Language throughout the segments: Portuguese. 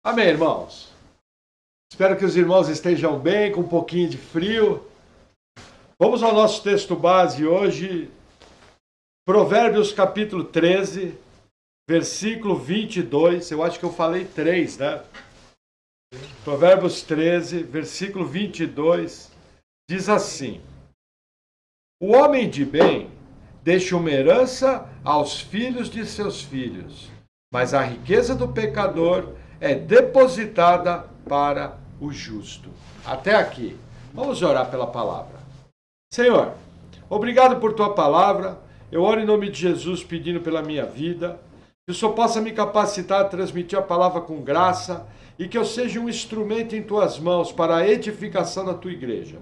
Amém, irmãos? Espero que os irmãos estejam bem, com um pouquinho de frio. Vamos ao nosso texto base hoje, Provérbios capítulo 13, versículo 22. Eu acho que eu falei 3, né? Provérbios 13, versículo 22, diz assim: O homem de bem deixa uma herança aos filhos de seus filhos, mas a riqueza do pecador é depositada para o justo. Até aqui. Vamos orar pela palavra. Senhor, obrigado por tua palavra. Eu oro em nome de Jesus pedindo pela minha vida, que o Senhor possa me capacitar a transmitir a palavra com graça e que eu seja um instrumento em tuas mãos para a edificação da tua igreja.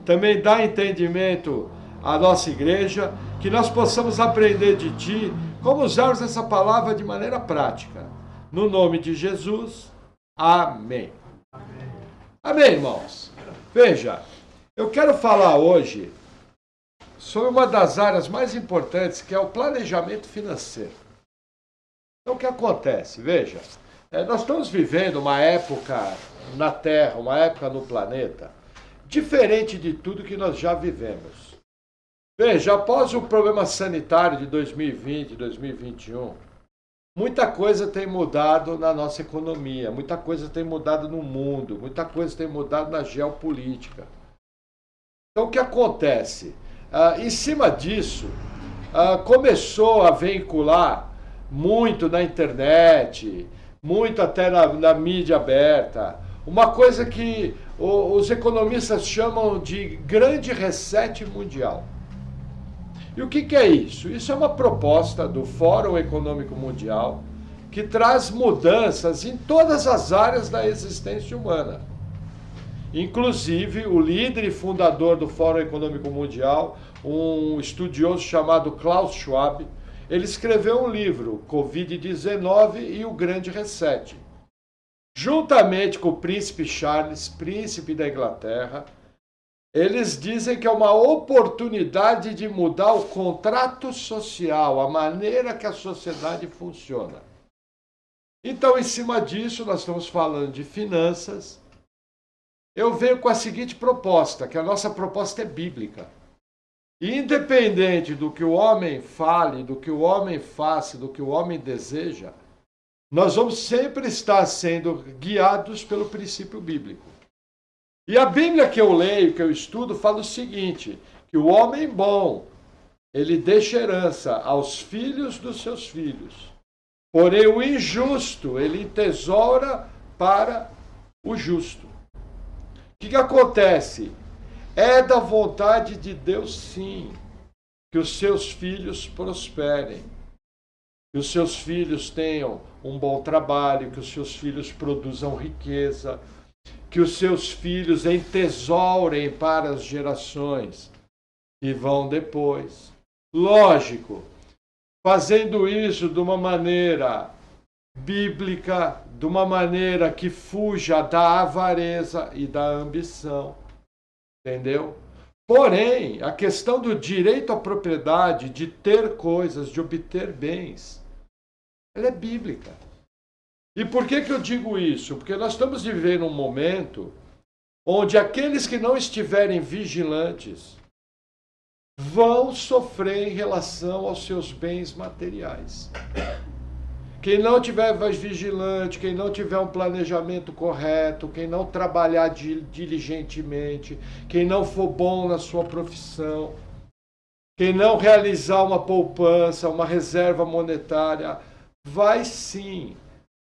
Também dá entendimento à nossa igreja, que nós possamos aprender de ti como usarmos essa palavra de maneira prática. No nome de Jesus, amém. Amém, irmãos? Veja, eu quero falar hoje sobre uma das áreas mais importantes, que é o planejamento financeiro. Então, o que acontece? Veja, nós estamos vivendo uma época na Terra, uma época no planeta, diferente de tudo que nós já vivemos. Veja, após o problema sanitário de 2020 e 2021, muita coisa tem mudado na nossa economia, muita coisa tem mudado no mundo, muita coisa tem mudado na geopolítica. Então, o que acontece? Em cima disso, começou a vincular muito na internet, muito até na mídia aberta, uma coisa que os economistas chamam de grande reset mundial. E o que é isso? Isso é uma proposta do Fórum Econômico Mundial que traz mudanças em todas as áreas da existência humana. Inclusive, o líder e fundador do Fórum Econômico Mundial, um estudioso chamado Klaus Schwab, ele escreveu um livro, Covid-19 e o Grande Reset. Juntamente com o príncipe Charles, príncipe da Inglaterra, eles dizem que é uma oportunidade de mudar o contrato social, a maneira que a sociedade funciona. Então, em cima disso, nós estamos falando de finanças. Eu venho com a seguinte proposta, que a nossa proposta é bíblica. E independente do que o homem fale, do que o homem faça, do que o homem deseja, nós vamos sempre estar sendo guiados pelo princípio bíblico. E a Bíblia que eu leio, que eu estudo, fala o seguinte, que o homem bom, ele deixa herança aos filhos dos seus filhos. Porém, o injusto, ele tesoura para o justo. O que acontece? É da vontade de Deus, sim, que os seus filhos prosperem, que os seus filhos tenham um bom trabalho, que os seus filhos produzam riqueza, que os seus filhos entesourem para as gerações que vão depois. Lógico, fazendo isso de uma maneira bíblica, de uma maneira que fuja da avareza e da ambição. Entendeu? Porém, a questão do direito à propriedade, de ter coisas, de obter bens, ela é bíblica. E por que eu digo isso? Porque nós estamos vivendo um momento onde aqueles que não estiverem vigilantes vão sofrer em relação aos seus bens materiais. Quem não tiver vigilante, quem não tiver um planejamento correto, quem não trabalhar diligentemente, quem não for bom na sua profissão, quem não realizar uma poupança, uma reserva monetária, vai sim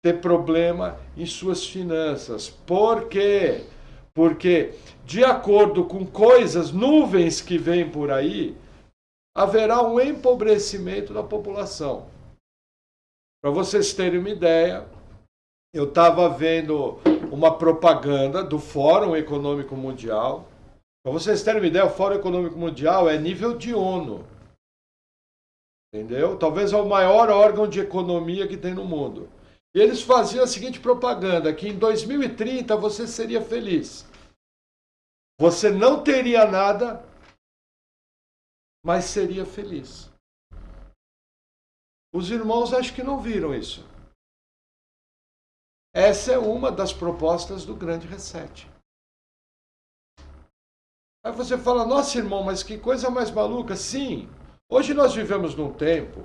ter problema em suas finanças. Por quê? Porque, de acordo com coisas, nuvens que vêm por aí, haverá um empobrecimento da população. Para vocês terem uma ideia, eu estava vendo uma propaganda do Fórum Econômico Mundial. Para vocês terem uma ideia, o Fórum Econômico Mundial é nível de ONU. Entendeu? Talvez é o maior órgão de economia que tem no mundo. E eles faziam a seguinte propaganda, que em 2030 você seria feliz. Você não teria nada, mas seria feliz. Os irmãos acho que não viram isso. Essa é uma das propostas do grande reset. Aí você fala, nossa irmão, mas que coisa mais maluca. Sim, hoje nós vivemos num tempo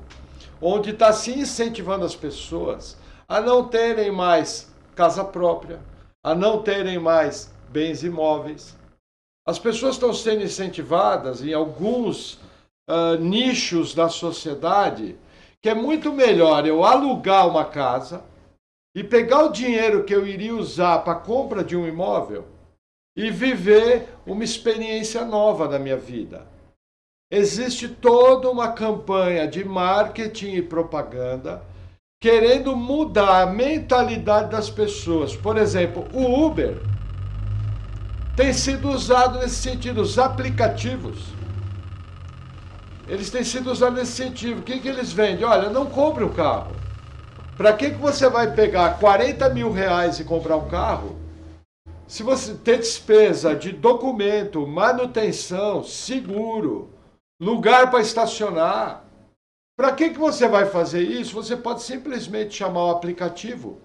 onde está se incentivando as pessoas a não terem mais casa própria, a não terem mais bens imóveis. As pessoas estão sendo incentivadas em alguns nichos da sociedade que é muito melhor eu alugar uma casa e pegar o dinheiro que eu iria usar para a compra de um imóvel e viver uma experiência nova na minha vida. Existe toda uma campanha de marketing e propaganda querendo mudar a mentalidade das pessoas. Por exemplo, o Uber tem sido usado nesse sentido, os aplicativos. Eles têm sido usados nesse sentido. O que eles vendem? Olha, não compre um carro. Para que você vai pegar 40 mil reais e comprar um carro? Se você tem despesa de documento, manutenção, seguro, lugar para estacionar, para que você vai fazer isso? Você pode simplesmente chamar o aplicativo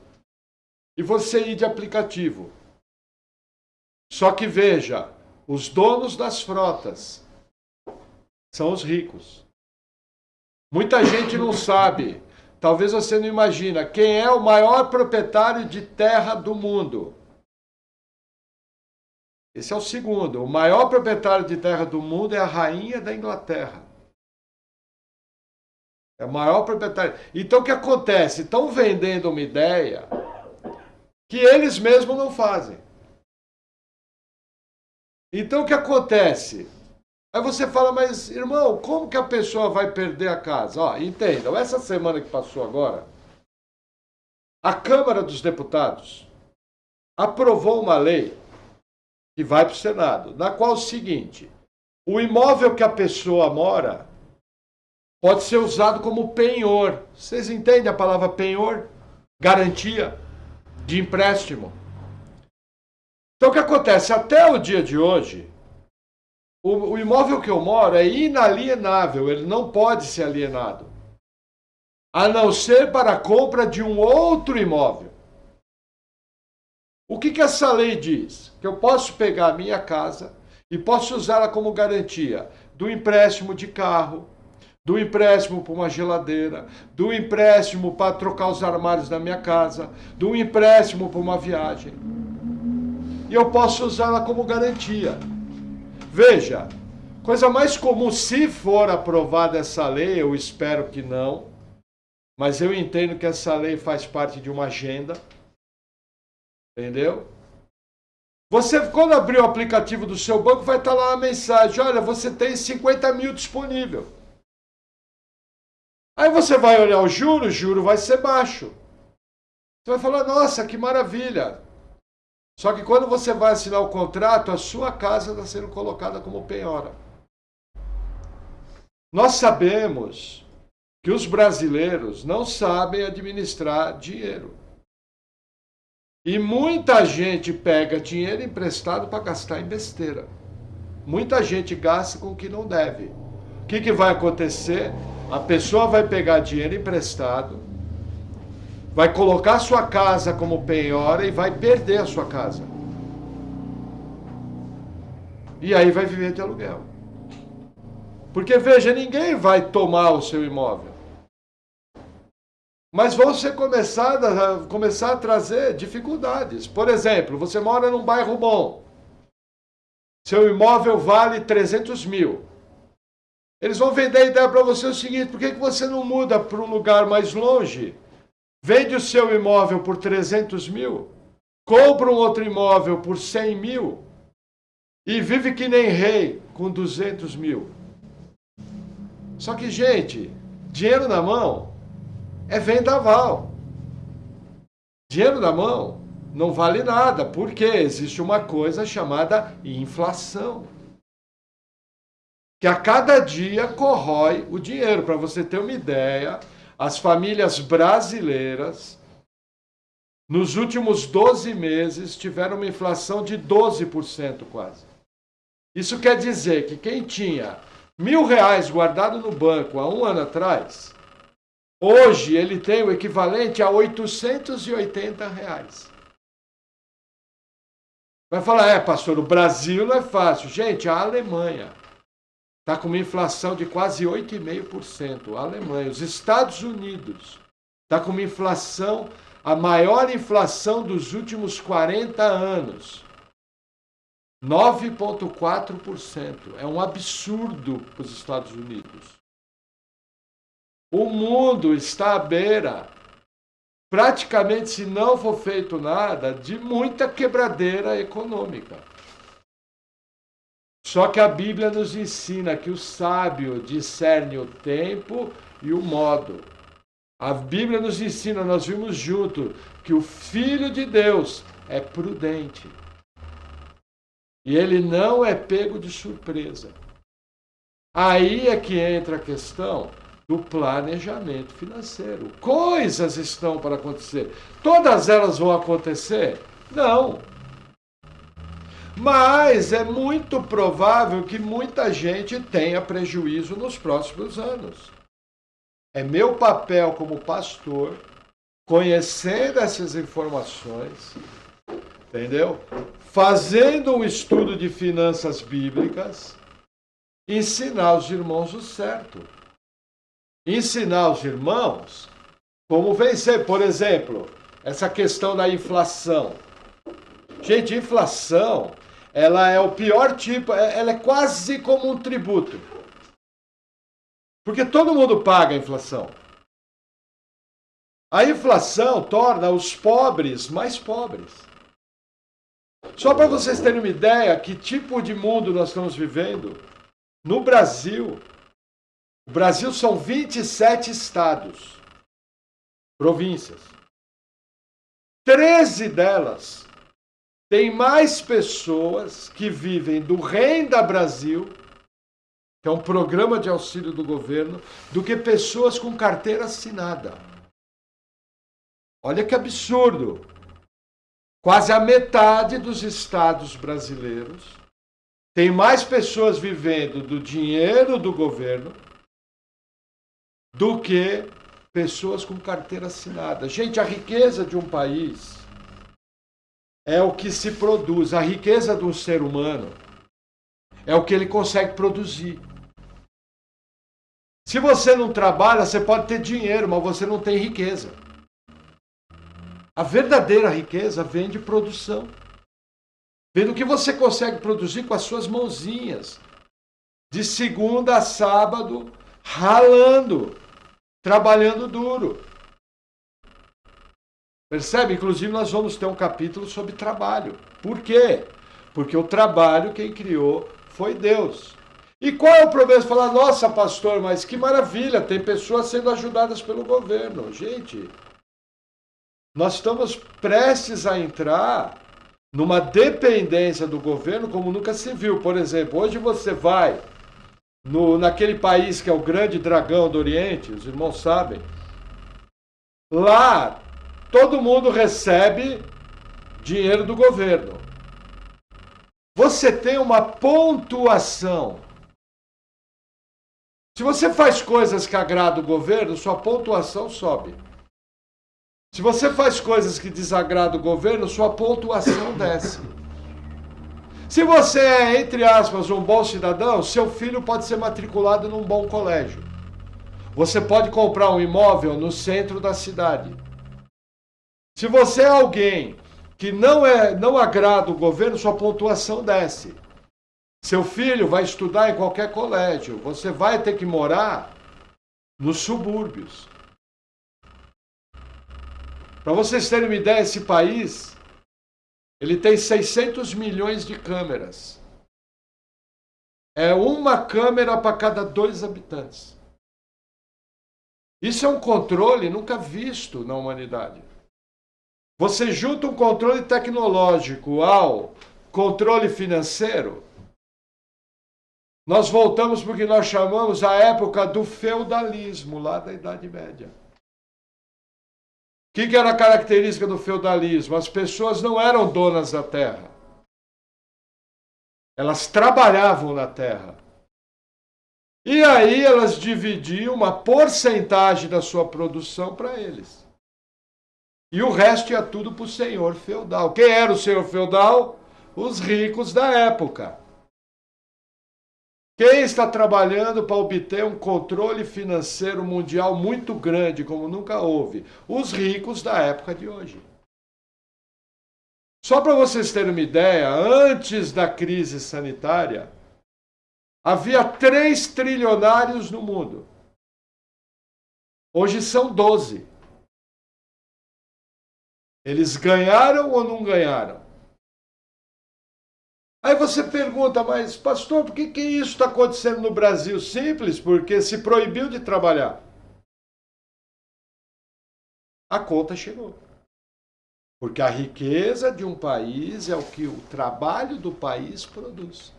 e você ir de aplicativo. Só que veja, os donos das frotas são os ricos. Muita gente não sabe, talvez você não imagina, quem é o maior proprietário de terra do mundo. Esse é o segundo. O maior proprietário de terra do mundo é a rainha da Inglaterra. É o maior proprietário. Então o que acontece? Estão vendendo uma ideia que eles mesmos não fazem. Então o que acontece? Aí você fala, mas irmão, como que a pessoa vai perder a casa? Ó, entendam, essa semana que passou agora, a Câmara dos Deputados aprovou uma lei que vai para o Senado, na qual é o seguinte, o imóvel que a pessoa mora pode ser usado como penhor. Vocês entendem a palavra penhor? Garantia de empréstimo. Então o que acontece? Até o dia de hoje, o imóvel que eu moro é inalienável, ele não pode ser alienado. A não ser para a compra de um outro imóvel. O que essa lei diz? Que eu posso pegar a minha casa e posso usá-la como garantia do empréstimo de carro, do empréstimo para uma geladeira, do empréstimo para trocar os armários da minha casa, do empréstimo para uma viagem. E eu posso usá-la como garantia. Veja, coisa mais comum, se for aprovada essa lei, eu espero que não, mas eu entendo que essa lei faz parte de uma agenda, entendeu? Você, quando abrir o aplicativo do seu banco, vai estar lá uma mensagem, olha, você tem 50 mil disponível. Aí você vai olhar o juro vai ser baixo. Você vai falar, nossa, que maravilha. Só que quando você vai assinar o contrato, a sua casa está sendo colocada como penhora. Nós sabemos que os brasileiros não sabem administrar dinheiro. E muita gente pega dinheiro emprestado para gastar em besteira. Muita gente gasta com o que não deve. O que vai acontecer? A pessoa vai pegar dinheiro emprestado, vai colocar a sua casa como penhora e vai perder a sua casa. E aí vai viver de aluguel. Porque, veja, ninguém vai tomar o seu imóvel. Mas vão ser começar a trazer dificuldades. Por exemplo, você mora num bairro bom. Seu imóvel vale 300 mil. Eles vão vender a ideia para você o seguinte, por que você não muda para um lugar mais longe? Vende o seu imóvel por 300 mil, compra um outro imóvel por 100 mil e vive que nem rei com 200 mil. Só que, gente, dinheiro na mão é vendaval. Dinheiro na mão não vale nada, porque existe uma coisa chamada inflação, que a cada dia corrói o dinheiro. Para você ter uma ideia, as famílias brasileiras, nos últimos 12 meses, tiveram uma inflação de 12% quase. Isso quer dizer que quem tinha R$ 1.000 guardado no banco há um ano atrás, Hoje ele tem o equivalente a R$ 880. Vai falar, pastor, o Brasil não é fácil. Gente, a Alemanha está com uma inflação de quase 8,5%. A Alemanha, os Estados Unidos, está com uma inflação, a maior inflação dos últimos 40 anos. 9,4%. É um absurdo para os Estados Unidos. O mundo está à beira, praticamente, se não for feito nada, de muita quebradeira econômica. Só que a Bíblia nos ensina que o sábio discerne o tempo e o modo. A Bíblia nos ensina, nós vimos junto, que o Filho de Deus é prudente. E ele não é pego de surpresa. Aí é que entra a questão do planejamento financeiro. Coisas estão para acontecer. Todas elas vão acontecer? Não. Mas é muito provável que muita gente tenha prejuízo nos próximos anos. É meu papel como pastor, conhecendo essas informações, entendeu? Fazendo um estudo de finanças bíblicas, ensinar os irmãos o certo. Ensinar os irmãos como vencer, por exemplo, essa questão da inflação. Gente, inflação, ela é o pior tipo, ela é quase como um tributo. Porque todo mundo paga a inflação. A inflação torna os pobres mais pobres. Só para vocês terem uma ideia que tipo de mundo nós estamos vivendo, no Brasil, o Brasil são 27 estados, províncias. 13 delas têm mais pessoas que vivem do Renda Brasil, que é um programa de auxílio do governo, do que pessoas com carteira assinada. Olha que absurdo! Quase a metade dos estados brasileiros tem mais pessoas vivendo do dinheiro do governo do que pessoas com carteira assinada. Gente, a riqueza de um país é o que se produz. A riqueza de um ser humano é o que ele consegue produzir. Se você não trabalha, você pode ter dinheiro, mas você não tem riqueza. A verdadeira riqueza vem de produção. Vem do que você consegue produzir com as suas mãozinhas. De segunda a sábado, ralando, trabalhando duro. Percebe? Inclusive nós vamos ter um capítulo sobre trabalho. Por quê? Porque o trabalho quem criou foi Deus. E qual é o problema? Você fala, nossa pastor, mas que maravilha, tem pessoas sendo ajudadas pelo governo. Gente, nós estamos prestes a entrar numa dependência do governo como nunca se viu. Por exemplo, hoje você vai naquele país que é o grande dragão do Oriente, os irmãos sabem, lá todo mundo recebe dinheiro do governo. Você tem uma pontuação. Se você faz coisas que agradam o governo, sua pontuação sobe. Se você faz coisas que desagradam o governo, sua pontuação desce. Se você é, entre aspas, um bom cidadão, seu filho pode ser matriculado num bom colégio. Você pode comprar um imóvel no centro da cidade. Se você é alguém que não agrada o governo, sua pontuação desce. Seu filho vai estudar em qualquer colégio. Você vai ter que morar nos subúrbios. Para vocês terem uma ideia, esse país, ele tem 600 milhões de câmeras. É uma câmera para cada 2 habitantes. Isso é um controle nunca visto na humanidade. Você junta um controle tecnológico ao controle financeiro, nós voltamos para o que nós chamamos a época do feudalismo, lá da Idade Média. O que era a característica do feudalismo? As pessoas não eram donas da terra. Elas trabalhavam na terra. E aí elas dividiam uma porcentagem da sua produção para eles. E o resto ia tudo para o senhor feudal. Quem era o senhor feudal? Os ricos da época. Quem está trabalhando para obter um controle financeiro mundial muito grande, como nunca houve? Os ricos da época de hoje. Só para vocês terem uma ideia, antes da crise sanitária, havia 3 trilionários no mundo. Hoje são 12. Eles ganharam ou não ganharam? Aí você pergunta, mas pastor, por que isso está acontecendo no Brasil? Simples, porque se proibiu de trabalhar. A conta chegou. Porque a riqueza de um país é o que o trabalho do país produz.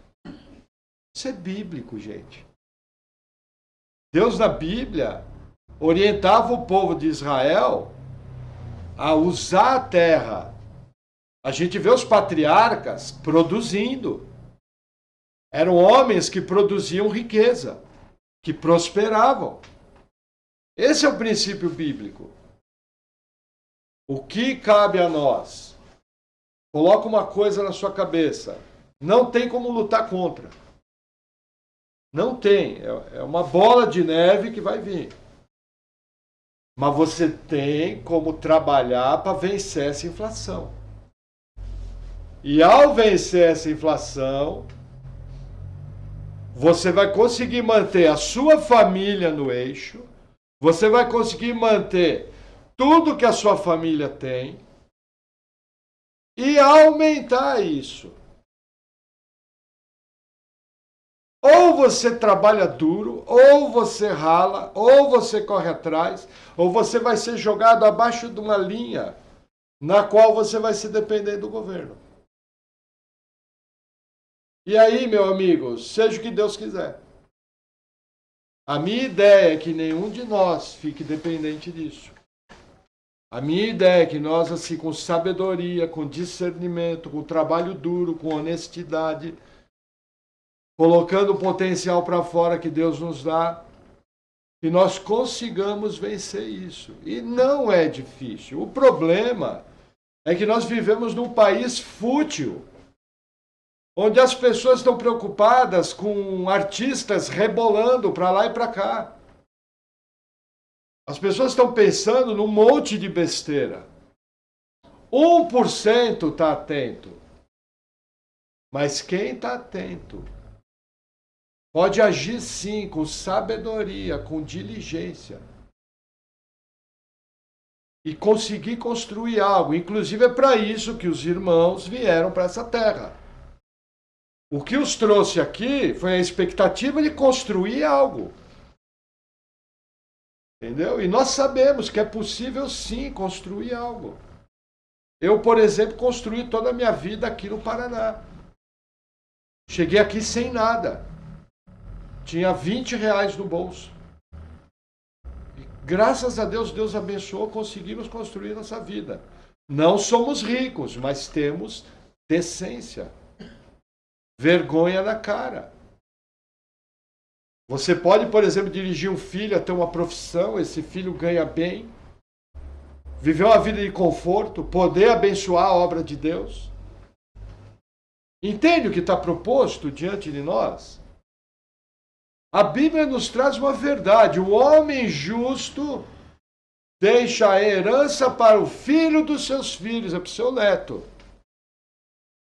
Isso é bíblico, gente. Deus na Bíblia orientava o povo de Israel a usar a terra. A gente vê os patriarcas produzindo. Eram homens que produziam riqueza, que prosperavam. Esse é o princípio bíblico. O que cabe a nós? Coloca uma coisa na sua cabeça. Não tem como lutar contra. Não tem. É uma bola de neve que vai vir. Mas você tem como trabalhar para vencer essa inflação. E ao vencer essa inflação, você vai conseguir manter a sua família no eixo, você vai conseguir manter tudo que a sua família tem e aumentar isso. Ou você trabalha duro, ou você rala, ou você corre atrás, ou você vai ser jogado abaixo de uma linha na qual você vai se depender do governo. E aí, meu amigo, seja o que Deus quiser. A minha ideia é que nenhum de nós fique dependente disso. A minha ideia é que nós, assim, com sabedoria, com discernimento, com trabalho duro, com honestidade, colocando o potencial para fora que Deus nos dá, que nós consigamos vencer isso. E não é difícil. O problema é que nós vivemos num país fútil, onde as pessoas estão preocupadas com artistas rebolando para lá e para cá. As pessoas estão pensando num monte de besteira. 1% está atento. Mas quem está atento pode agir sim com sabedoria, com diligência. E conseguir construir algo. Inclusive é para isso que os irmãos vieram para essa terra. O que os trouxe aqui foi a expectativa de construir algo. Entendeu? E nós sabemos que é possível sim construir algo. Eu, por exemplo, construí toda a minha vida aqui no Paraná. Cheguei aqui sem nada. Tinha R$20 no bolso. E, graças a Deus, Deus abençoou, conseguimos construir nossa vida. Não somos ricos, mas temos decência. Vergonha na cara. Você pode, por exemplo, dirigir um filho a ter uma profissão, esse filho ganha bem, viver uma vida de conforto, poder abençoar a obra de Deus. Entende o que está proposto diante de nós? A Bíblia nos traz uma verdade. O homem justo deixa a herança para o filho dos seus filhos, é para o seu neto.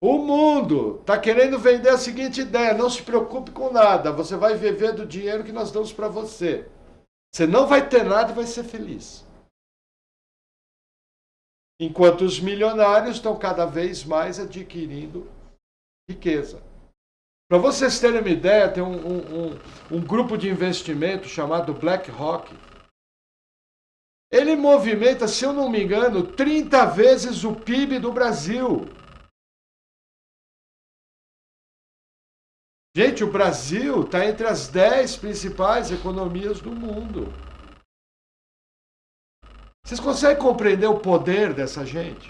O mundo está querendo vender a seguinte ideia: não se preocupe com nada, você vai viver do dinheiro que nós damos para você. Você não vai ter nada e vai ser feliz. Enquanto os milionários estão cada vez mais adquirindo riqueza. Para vocês terem uma ideia, tem um grupo de investimento chamado BlackRock. Ele movimenta, se eu não me engano, 30 vezes o PIB do Brasil. Gente, o Brasil está entre as 10 principais economias do mundo. Vocês conseguem compreender o poder dessa gente?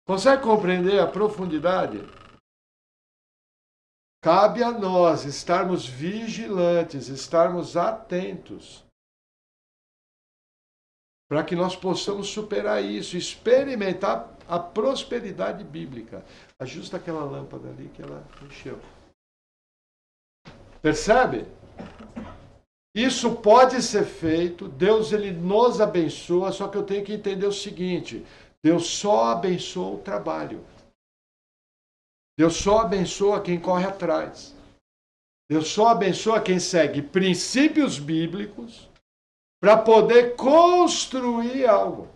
Conseguem compreender a profundidade? cabe a nós estarmos vigilantes, estarmos atentos, para que nós possamos superar isso, experimentar a prosperidade bíblica. Ajusta aquela lâmpada ali que ela encheu. Percebe? Isso pode ser feito, Deus ele nos abençoa, só que eu tenho que entender o seguinte, Deus só abençoa o trabalho. Deus só abençoa quem corre atrás. Deus só abençoa quem segue princípios bíblicos para poder construir algo.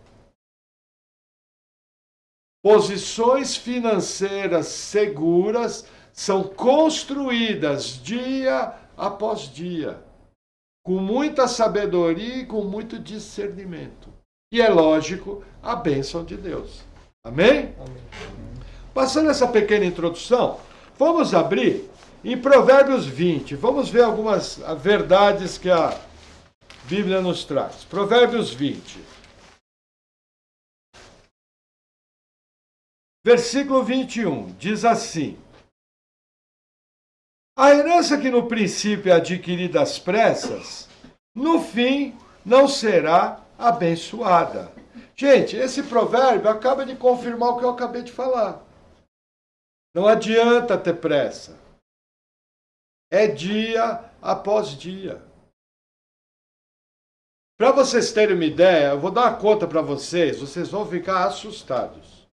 Posições financeiras seguras são construídas dia após dia, com muita sabedoria e com muito discernimento. E é lógico, a bênção de Deus. Amém? Amém. Passando essa pequena introdução, vamos abrir em Provérbios 20. Vamos ver algumas verdades que a Bíblia nos traz. Provérbios 20. Versículo 21, diz assim: a herança que no princípio é adquirida às pressas, no fim não será abençoada. Gente, esse provérbio acaba de confirmar o que eu acabei de falar. Não adianta ter pressa. É dia após dia. Para vocês terem uma ideia, eu vou dar uma conta para vocês, vocês vão ficar assustados.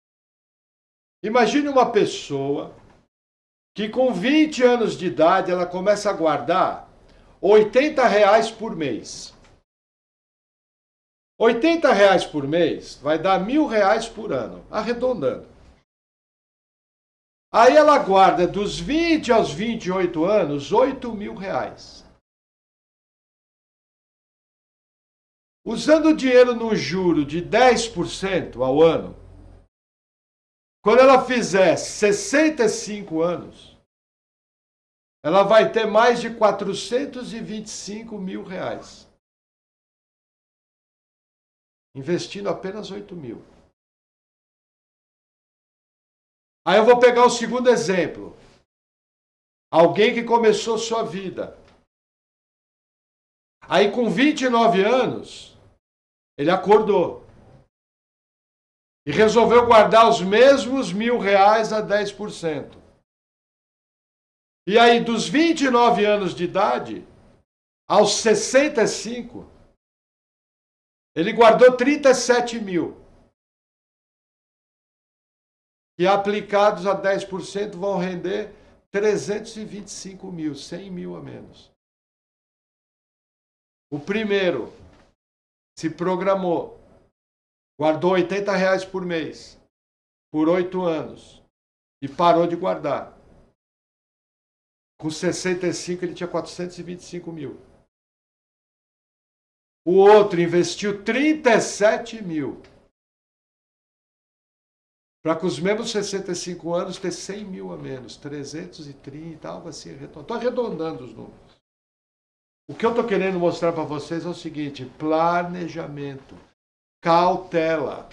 Imagine uma pessoa que com 20 anos de idade ela começa a guardar R$80 por mês. R$80 por mês vai dar R$1.000 por ano, arredondando. Aí ela guarda dos 20 aos 28 anos R$8.000. Usando o dinheiro no juro de 10% ao ano, quando ela fizer 65 anos, ela vai ter mais de R$425.000. Investindo apenas 8.000. Aí eu vou pegar o segundo exemplo. Alguém que começou sua vida. Aí com 29 anos, ele acordou. E resolveu guardar os mesmos R$1.000 a 10%. E aí, dos 29 anos de idade, aos 65, ele guardou 37.000. E aplicados a 10% vão render 325.000, 100.000 a menos. O primeiro se programou. Guardou R$80 por mês, por 8 anos, e parou de guardar. Com 65 ele tinha 425.000. O outro investiu 37.000. Para com os mesmos 65 anos ter 100.000 a menos, 330, algo assim. Estou arredondando os números. O que eu estou querendo mostrar para vocês é o seguinte, planejamento. Cautela.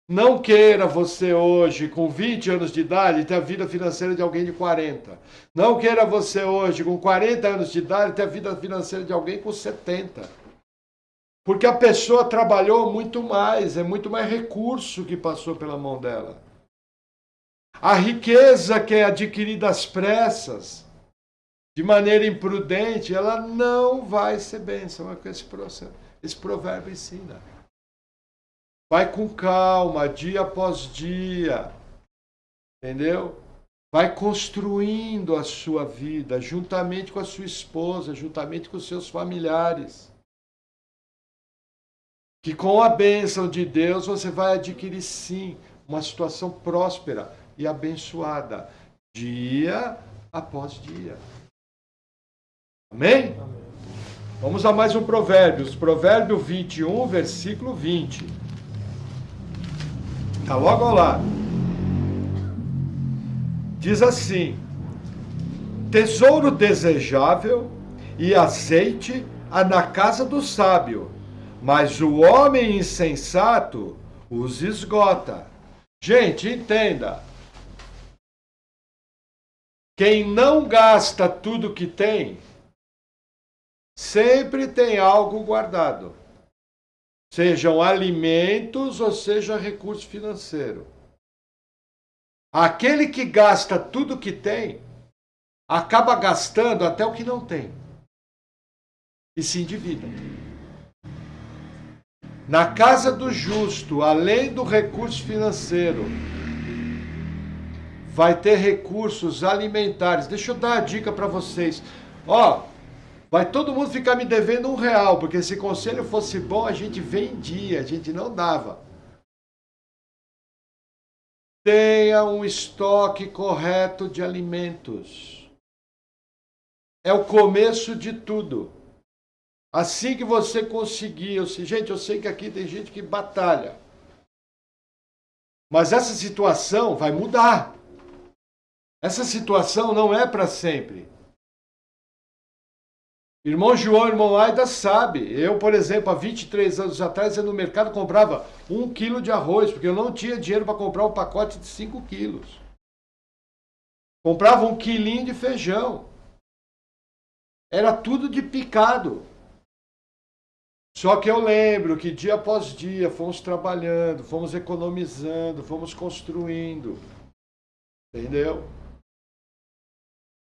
Não queira você hoje, com 20 anos de idade, ter a vida financeira de alguém de 40. Não queira você hoje, com 40 anos de idade, ter a vida financeira de alguém com 70. Porque a pessoa trabalhou muito mais, é muito mais recurso que passou pela mão dela. A riqueza que é adquirida às pressas, de maneira imprudente, ela não vai ser bênção. É o que esse provérbio ensina. Vai com calma, dia após dia. Entendeu? Vai construindo a sua vida, juntamente com a sua esposa, juntamente com os seus familiares. Que com a bênção de Deus você vai adquirir, sim, uma situação próspera e abençoada, dia após dia. Amém? Amém. Vamos a mais um provérbio. Provérbio 21, versículo 20. Está logo ao lado. Diz assim: tesouro desejável e azeite há na casa do sábio, mas o homem insensato os esgota. Gente, entenda. Quem não gasta tudo que tem, sempre tem algo guardado. Sejam alimentos ou seja recurso financeiro. Aquele que gasta tudo que tem, acaba gastando até o que não tem. E se endivida. Na casa do justo, além do recurso financeiro, vai ter recursos alimentares. Deixa eu dar a dica para vocês. Ó, vai todo mundo ficar me devendo R$1, porque se conselho fosse bom, a gente vendia, a gente não dava. Tenha um estoque correto de alimentos. É o começo de tudo. Assim que você conseguir, gente, eu sei que aqui tem gente que batalha. Mas essa situação vai mudar. Essa situação não é para sempre. Irmão João, irmão Aida sabe. Eu, por exemplo, há 23 anos atrás, eu no mercado comprava 1 quilo de arroz, porque eu não tinha dinheiro para comprar um pacote de 5 quilos. Comprava 1 quilinho de feijão. Era tudo de picado. Só que eu lembro que dia após dia fomos trabalhando, fomos economizando, fomos construindo. Entendeu?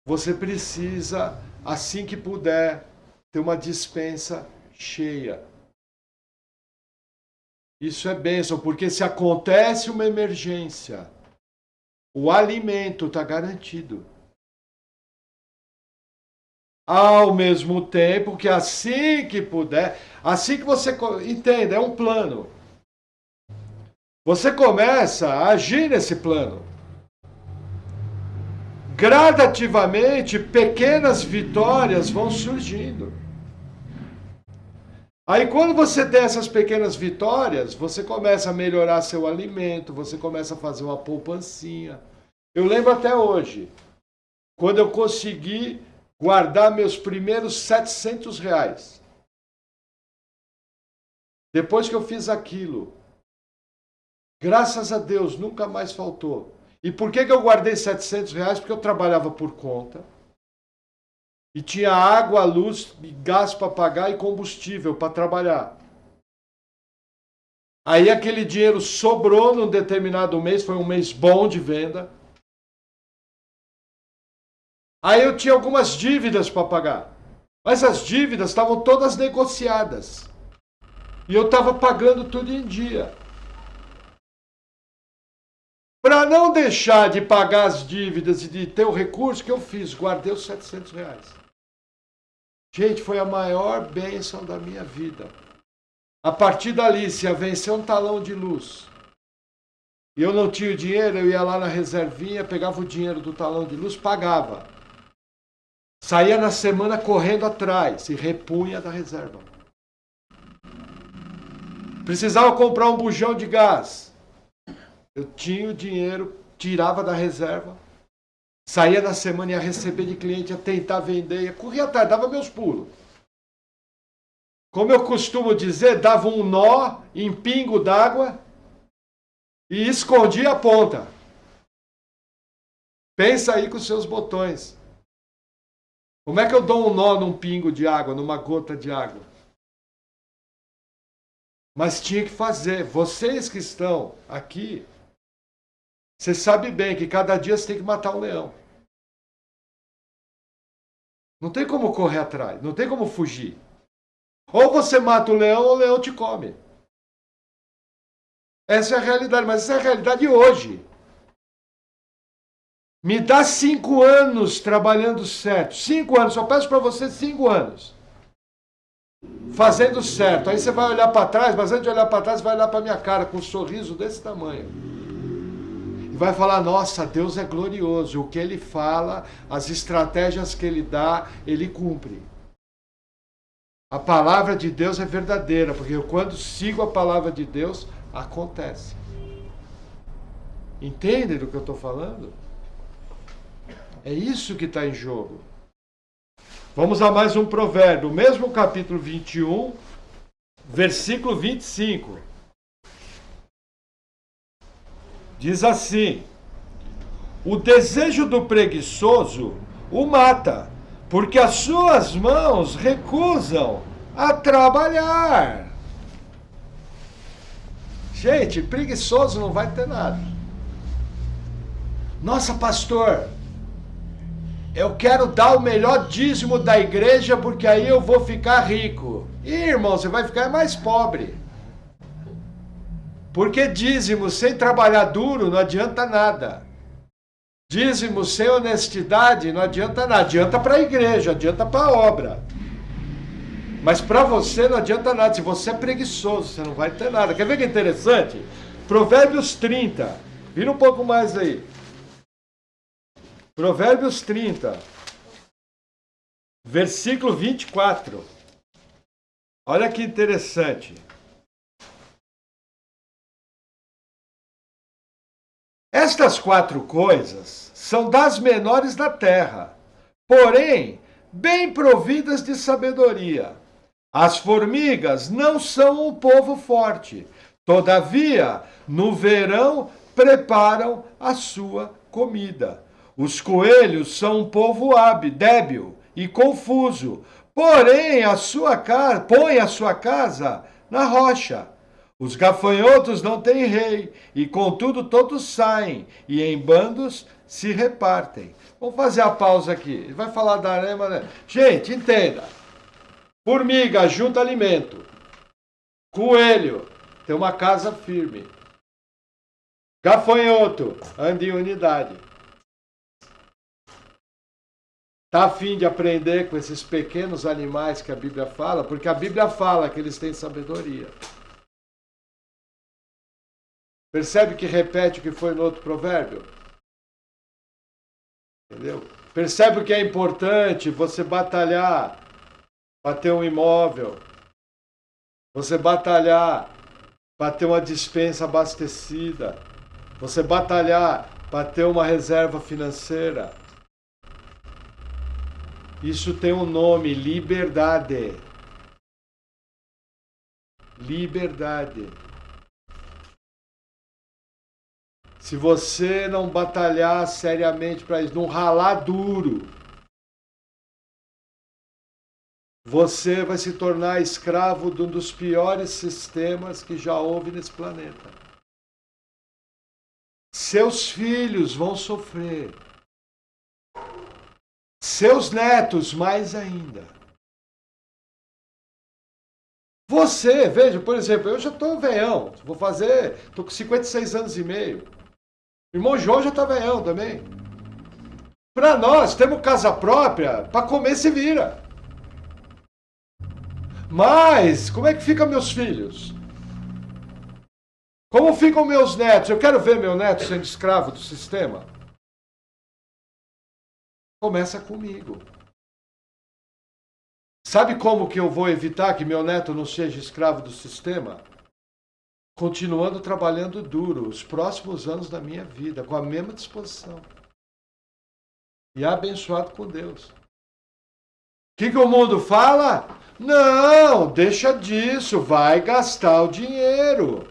Você precisa, assim que puder, ter uma despensa cheia. Isso é bênção, porque se acontece uma emergência, o alimento está garantido. Ao mesmo tempo que assim que puder, assim que você entenda, é um plano. Você começa a agir nesse plano. Gradativamente, pequenas vitórias vão surgindo. Aí quando você tem essas pequenas vitórias, você começa a melhorar seu alimento, você começa a fazer uma poupancinha. Eu lembro até hoje, quando eu consegui guardar meus primeiros R$700. Depois que eu fiz aquilo, graças a Deus, nunca mais faltou. E por que eu guardei R$700? Porque eu trabalhava por conta. E tinha água, luz, gás para pagar e combustível para trabalhar. Aí aquele dinheiro sobrou num determinado mês, foi um mês bom de venda. Aí eu tinha algumas dívidas para pagar. Mas as dívidas estavam todas negociadas. E eu estava pagando tudo em dia. Para não deixar de pagar as dívidas e de ter o recurso, que eu fiz? Guardei os R$700. Gente, foi a maior bênção da minha vida. A partir dali, se ia vencer um talão de luz, e eu não tinha dinheiro, eu ia lá na reservinha, pegava o dinheiro do talão de luz, pagava. Saía na semana correndo atrás e repunha da reserva. Precisava comprar um bujão de gás. Eu tinha o dinheiro, tirava da reserva, saía na semana, ia receber de cliente, ia tentar vender, ia correr atrás, dava meus pulos. Como eu costumo dizer, dava um nó em pingo d'água e escondia a ponta. Pensa aí com os seus botões. Como é que eu dou um nó num pingo de água, numa gota de água? Mas tinha que fazer. Vocês que estão aqui, você sabe bem que cada dia você tem que matar um leão. Não tem como correr atrás, não tem como fugir. Ou você mata o leão ou o leão te come. Essa é a realidade, mas essa é a realidade hoje. Me dá 5 anos trabalhando certo. 5 anos, só peço para você 5 anos. Fazendo certo. Aí você vai olhar para trás, mas antes de olhar para trás, vai olhar para minha cara com um sorriso desse tamanho. E vai falar, nossa, Deus é glorioso. O que Ele fala, as estratégias que Ele dá, Ele cumpre. A palavra de Deus é verdadeira, porque eu, quando sigo a palavra de Deus, acontece. Entendem do que eu estou falando? É isso que está em jogo. Vamos a mais um provérbio, mesmo capítulo 21, versículo 25. Diz assim: O desejo do preguiçoso o mata, porque as suas mãos recusam a trabalhar. Gente, preguiçoso não vai ter nada. Nossa, pastor, eu quero dar o melhor dízimo da igreja porque aí eu vou ficar rico. Ih, irmão, você vai ficar mais pobre. Porque dízimo sem trabalhar duro não adianta nada. Dízimo sem honestidade não adianta nada. Adianta para a igreja, adianta para a obra. Mas para você não adianta nada. Se você é preguiçoso, você não vai ter nada. Quer ver que é interessante? Provérbios 30. Vira um pouco mais aí. Provérbios 30. Versículo 24. Olha que interessante. Estas 4 coisas são das menores da terra, porém, bem providas de sabedoria. As formigas não são um povo forte, todavia, no verão preparam a sua comida. Os coelhos são um povo débil e confuso, porém põe a sua casa na rocha. Os gafanhotos não têm rei, e contudo todos saem, e em bandos se repartem. Vamos fazer a pausa aqui. Ele vai falar da aranha. Gente, entenda. Formiga junta alimento. Coelho tem uma casa firme. Gafanhoto anda em unidade. Está a fim de aprender com esses pequenos animais que a Bíblia fala? Porque a Bíblia fala que eles têm sabedoria. Percebe que repete o que foi no outro provérbio? Entendeu? Percebe o que é importante você batalhar para ter um imóvel, você batalhar para ter uma despensa abastecida, você batalhar para ter uma reserva financeira. Isso tem um nome, liberdade. Liberdade. Se você não batalhar seriamente para isso, não ralar duro, você vai se tornar escravo de um dos piores sistemas que já houve nesse planeta. Seus filhos vão sofrer. Seus netos mais ainda. Você, veja, por exemplo, eu já estou velhão, estou com 56 anos e meio. Irmão João já está velhão também. Para nós, temos casa própria, para comer se vira. Mas, como é que ficam meus filhos? Como ficam meus netos? Eu quero ver meu neto sendo escravo do sistema. Começa comigo. Sabe como que eu vou evitar que meu neto não seja escravo do sistema? Continuando trabalhando duro os próximos anos da minha vida, com a mesma disposição. E abençoado com Deus. O que o mundo fala? Não, deixa disso, vai gastar o dinheiro.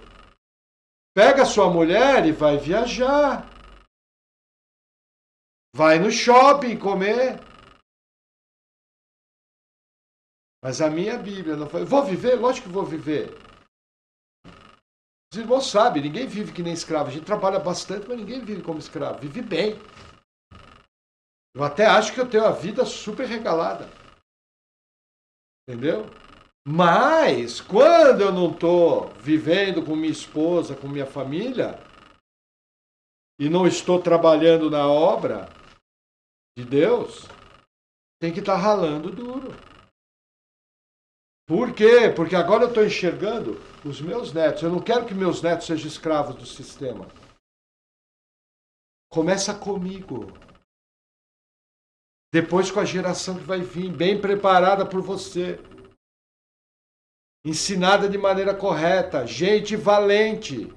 Pega a sua mulher e vai viajar. Vai no shopping comer. Mas a minha Bíblia não foi. Vou viver? Lógico que vou viver. Os irmãos sabem, ninguém vive que nem escravo. A gente trabalha bastante, mas ninguém vive como escravo. Vive bem. Eu até acho que eu tenho a vida super regalada. Entendeu? Mas, quando eu não estou vivendo com minha esposa, com minha família, e não estou trabalhando na obra de Deus, tem que estar ralando duro. Por quê? Porque agora eu estou enxergando os meus netos. Eu não quero que meus netos sejam escravos do sistema. Começa comigo. Depois com a geração que vai vir, bem preparada por você. Ensinada de maneira correta. Gente valente.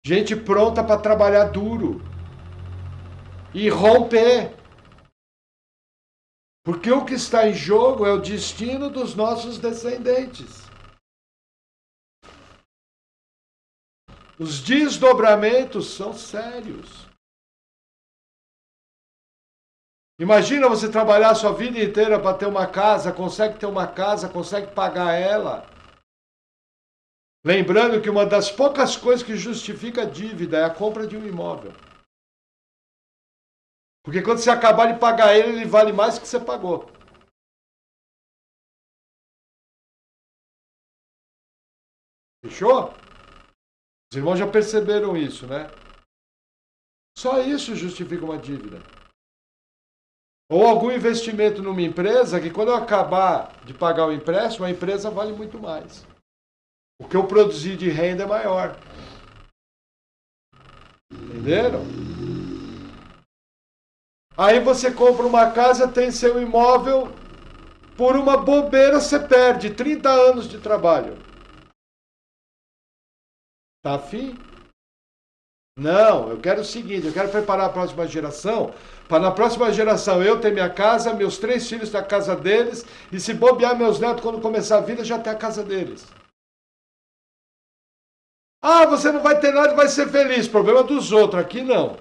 Gente pronta para trabalhar duro. E romper. Porque o que está em jogo é o destino dos nossos descendentes. Os desdobramentos são sérios. Imagina você trabalhar a sua vida inteira para ter uma casa, consegue ter uma casa, consegue pagar ela. Lembrando que uma das poucas coisas que justifica a dívida é a compra de um imóvel. Porque quando você acabar de pagar ele, ele vale mais do que você pagou. Fechou? Os irmãos já perceberam isso, né? Só isso justifica uma dívida. Ou algum investimento numa empresa que quando eu acabar de pagar o empréstimo, a empresa vale muito mais. O que eu produzi de renda é maior. Entenderam? Aí você compra uma casa, tem seu imóvel, por uma bobeira você perde 30 anos de trabalho. Tá afim? Não, eu quero o seguinte, eu quero preparar a próxima geração, para na próxima geração eu ter minha casa, meus 3 filhos ter a casa deles, e se bobear meus netos quando começar a vida, já ter a casa deles. Ah, você não vai ter nada e vai ser feliz, problema dos outros, aqui não.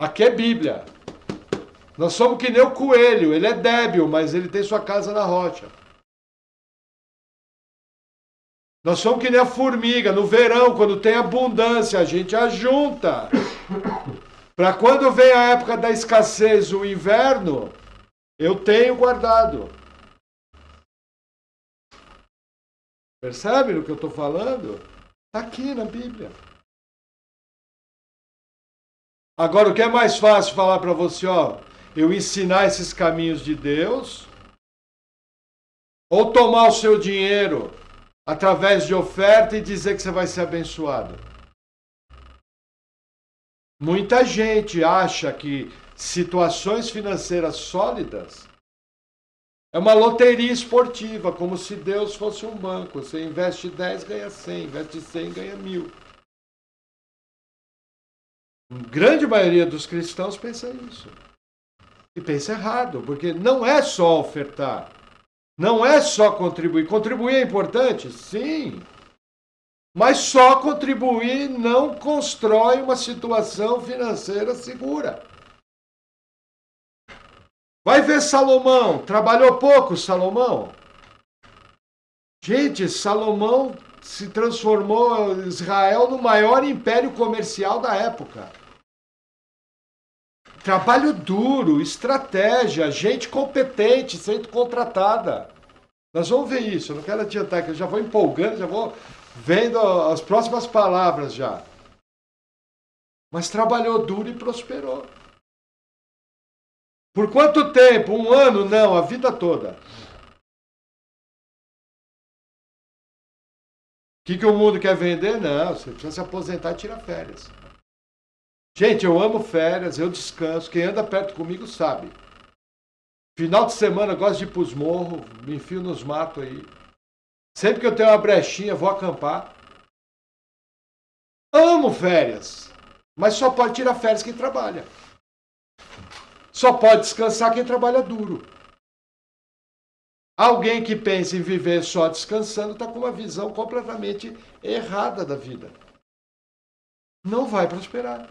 Aqui é Bíblia. Nós somos que nem o coelho, ele é débil, mas ele tem sua casa na rocha. Nós somos que nem a formiga, no verão, quando tem abundância, a gente ajunta. Para quando vem a época da escassez, o inverno, eu tenho guardado. Percebe no que eu estou falando? Está aqui na Bíblia. Agora, o que é mais fácil falar para você, ó, eu ensinar esses caminhos de Deus, ou tomar o seu dinheiro através de oferta e dizer que você vai ser abençoado? Muita gente acha que situações financeiras sólidas é uma loteria esportiva, como se Deus fosse um banco. Você investe 10, ganha 100, investe 100, ganha 1000. A grande maioria dos cristãos pensa isso. E pensa errado, porque não é só ofertar. Não é só contribuir. Contribuir é importante? Sim. Mas só contribuir não constrói uma situação financeira segura. Vai ver Salomão. Trabalhou pouco, Salomão? Gente, Salomão se transformou Israel no maior império comercial da época. Trabalho duro, estratégia, gente competente sendo contratada. Nós vamos ver isso, eu não quero adiantar, que eu já vou empolgando, já vou vendo as próximas palavras já. Mas trabalhou duro e prosperou. Por quanto tempo? 1 ano? Não, a vida toda. O que o mundo quer vender? Não, você precisa se aposentar e tirar férias. Gente, eu amo férias, eu descanso. Quem anda perto comigo sabe. Final de semana eu gosto de ir para os morros, me enfio nos matos aí. Sempre que eu tenho uma brechinha, vou acampar. Amo férias, mas só pode tirar férias quem trabalha. Só pode descansar quem trabalha duro. Alguém que pensa em viver só descansando está com uma visão completamente errada da vida. Não vai prosperar.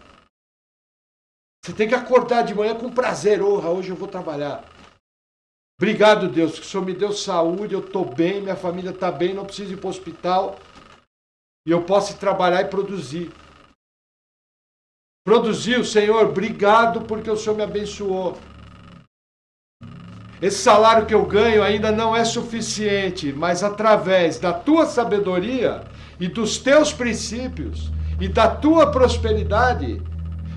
Você tem que acordar de manhã com prazer. Hoje eu vou trabalhar. Obrigado, Deus, que o Senhor me deu saúde, eu estou bem, minha família está bem, não preciso ir para o hospital. E eu posso trabalhar e produzir. Produziu, Senhor, obrigado porque o Senhor me abençoou. Esse salário que eu ganho ainda não é suficiente, mas através da tua sabedoria e dos teus princípios e da tua prosperidade,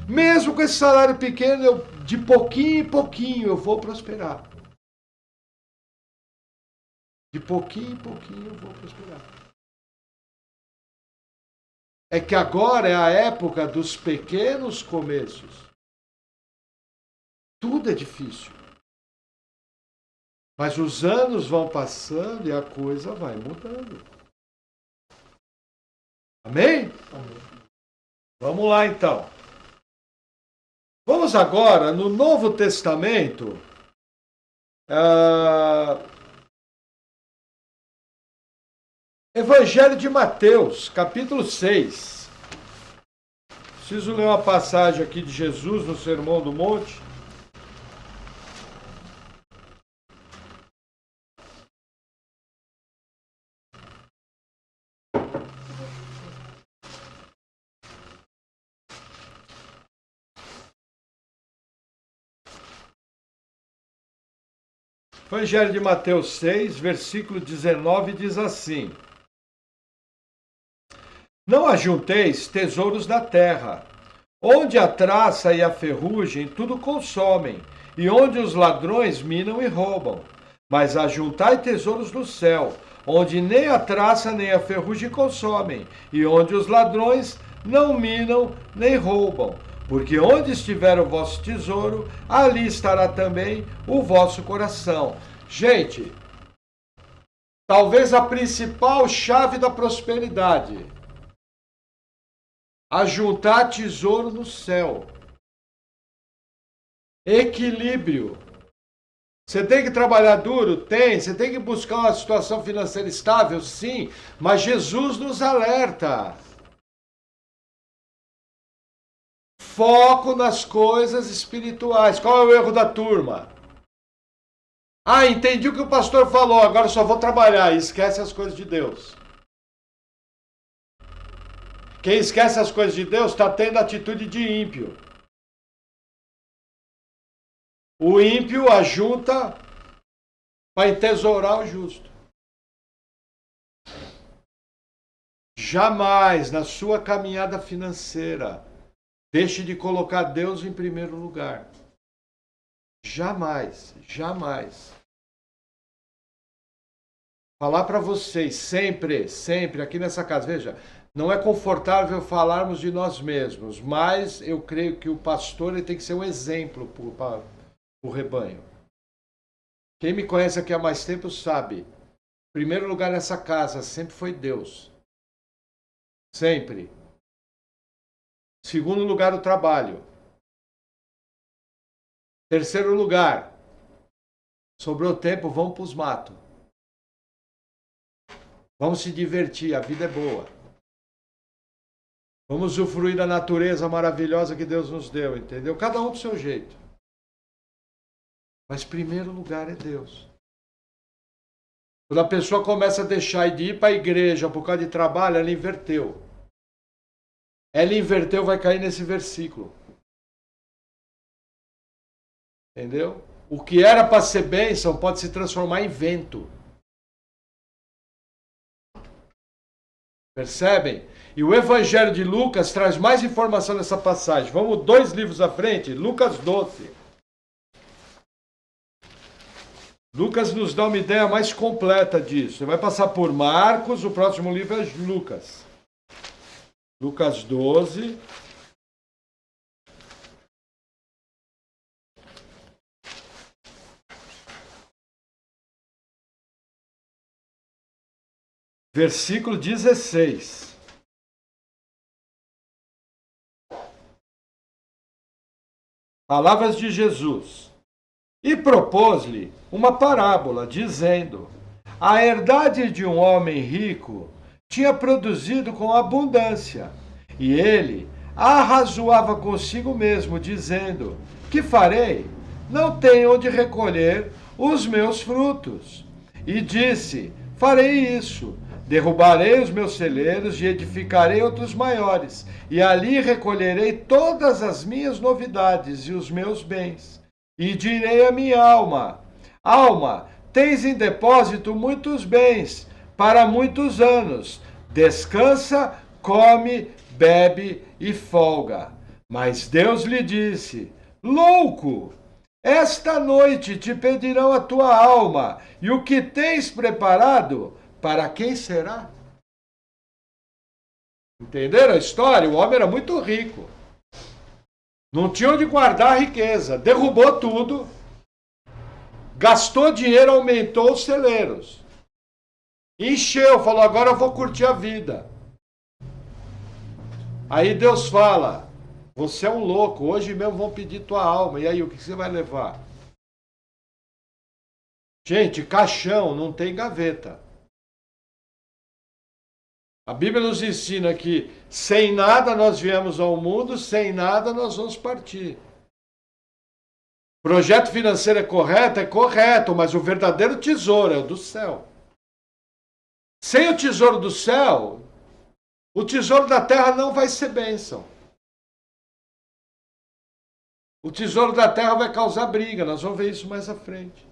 mesmo com esse salário pequeno, de pouquinho em pouquinho eu vou prosperar. De pouquinho em pouquinho eu vou prosperar. É que agora é a época dos pequenos começos. Tudo é difícil. Mas os anos vão passando e a coisa vai mudando. Amém? Amém. Vamos lá então. Vamos agora no Novo Testamento. Evangelho de Mateus, capítulo 6. Preciso ler uma passagem aqui de Jesus no Sermão do Monte. Evangelho de Mateus 6, versículo 19, diz assim: Não ajunteis tesouros na terra, onde a traça e a ferrugem tudo consomem, e onde os ladrões minam e roubam. Mas ajuntai tesouros no céu, onde nem a traça nem a ferrugem consomem, e onde os ladrões não minam nem roubam. Porque onde estiver o vosso tesouro, ali estará também o vosso coração. Gente, talvez a principal chave da prosperidade: ajuntar tesouro no céu. Equilíbrio. Você tem que trabalhar duro? Tem. Você tem que buscar uma situação financeira estável? Sim. Mas Jesus nos alerta. Foco nas coisas espirituais. Qual é o erro da turma? Ah, entendi o que o pastor falou, agora só vou trabalhar. E esquece as coisas de Deus. Quem esquece as coisas de Deus está tendo atitude de ímpio. O ímpio ajunta para entesourar o justo. Jamais na sua caminhada financeira deixe de colocar Deus em primeiro lugar. Jamais, jamais. Falar para vocês sempre, sempre aqui nessa casa, veja, não é confortável falarmos de nós mesmos, mas eu creio que o pastor ele tem que ser um exemplo para o rebanho. Quem me conhece aqui há mais tempo sabe, em primeiro lugar nessa casa sempre foi Deus. Sempre. Segundo lugar, o trabalho. Terceiro lugar, sobrou tempo, vamos para os matos. Vamos se divertir, a vida é boa. Vamos usufruir da natureza maravilhosa que Deus nos deu, entendeu? Cada um do seu jeito. Mas primeiro lugar é Deus. Quando a pessoa começa a deixar de ir para a igreja por causa de trabalho, ela inverteu. Ela inverteu, vai cair nesse versículo. Entendeu? O que era para ser bênção pode se transformar em vento. Percebem? E o Evangelho de Lucas traz mais informação nessa passagem. Vamos 2 livros à frente, Lucas 12. Lucas nos dá uma ideia mais completa disso. Você vai passar por Marcos, o próximo livro é Lucas. Lucas 12. Versículo 16. Palavras de Jesus. E propôs-lhe uma parábola, dizendo: a herdade de um homem rico tinha produzido com abundância, e ele arrazoava consigo mesmo, dizendo: que farei? Não tenho onde recolher os meus frutos. E disse: farei isso. Derrubarei os meus celeiros e edificarei outros maiores, e ali recolherei todas as minhas novidades e os meus bens. E direi à minha alma: alma, tens em depósito muitos bens para muitos anos. Descansa, come, bebe e folga. Mas Deus lhe disse: louco! Esta noite te pedirão a tua alma, e o que tens preparado, para quem será? Entenderam a história? O homem era muito rico. Não tinha onde guardar a riqueza. Derrubou tudo. Gastou dinheiro, aumentou os celeiros. Encheu, falou: agora eu vou curtir a vida. Aí Deus fala: você é um louco, hoje mesmo vão pedir tua alma. E aí, o que você vai levar? Gente, caixão não tem gaveta. A Bíblia nos ensina que sem nada nós viemos ao mundo, sem nada nós vamos partir. Projeto financeiro é correto, mas o verdadeiro tesouro é o do céu. Sem o tesouro do céu, o tesouro da terra não vai ser bênção. O tesouro da terra vai causar briga, nós vamos ver isso mais à frente.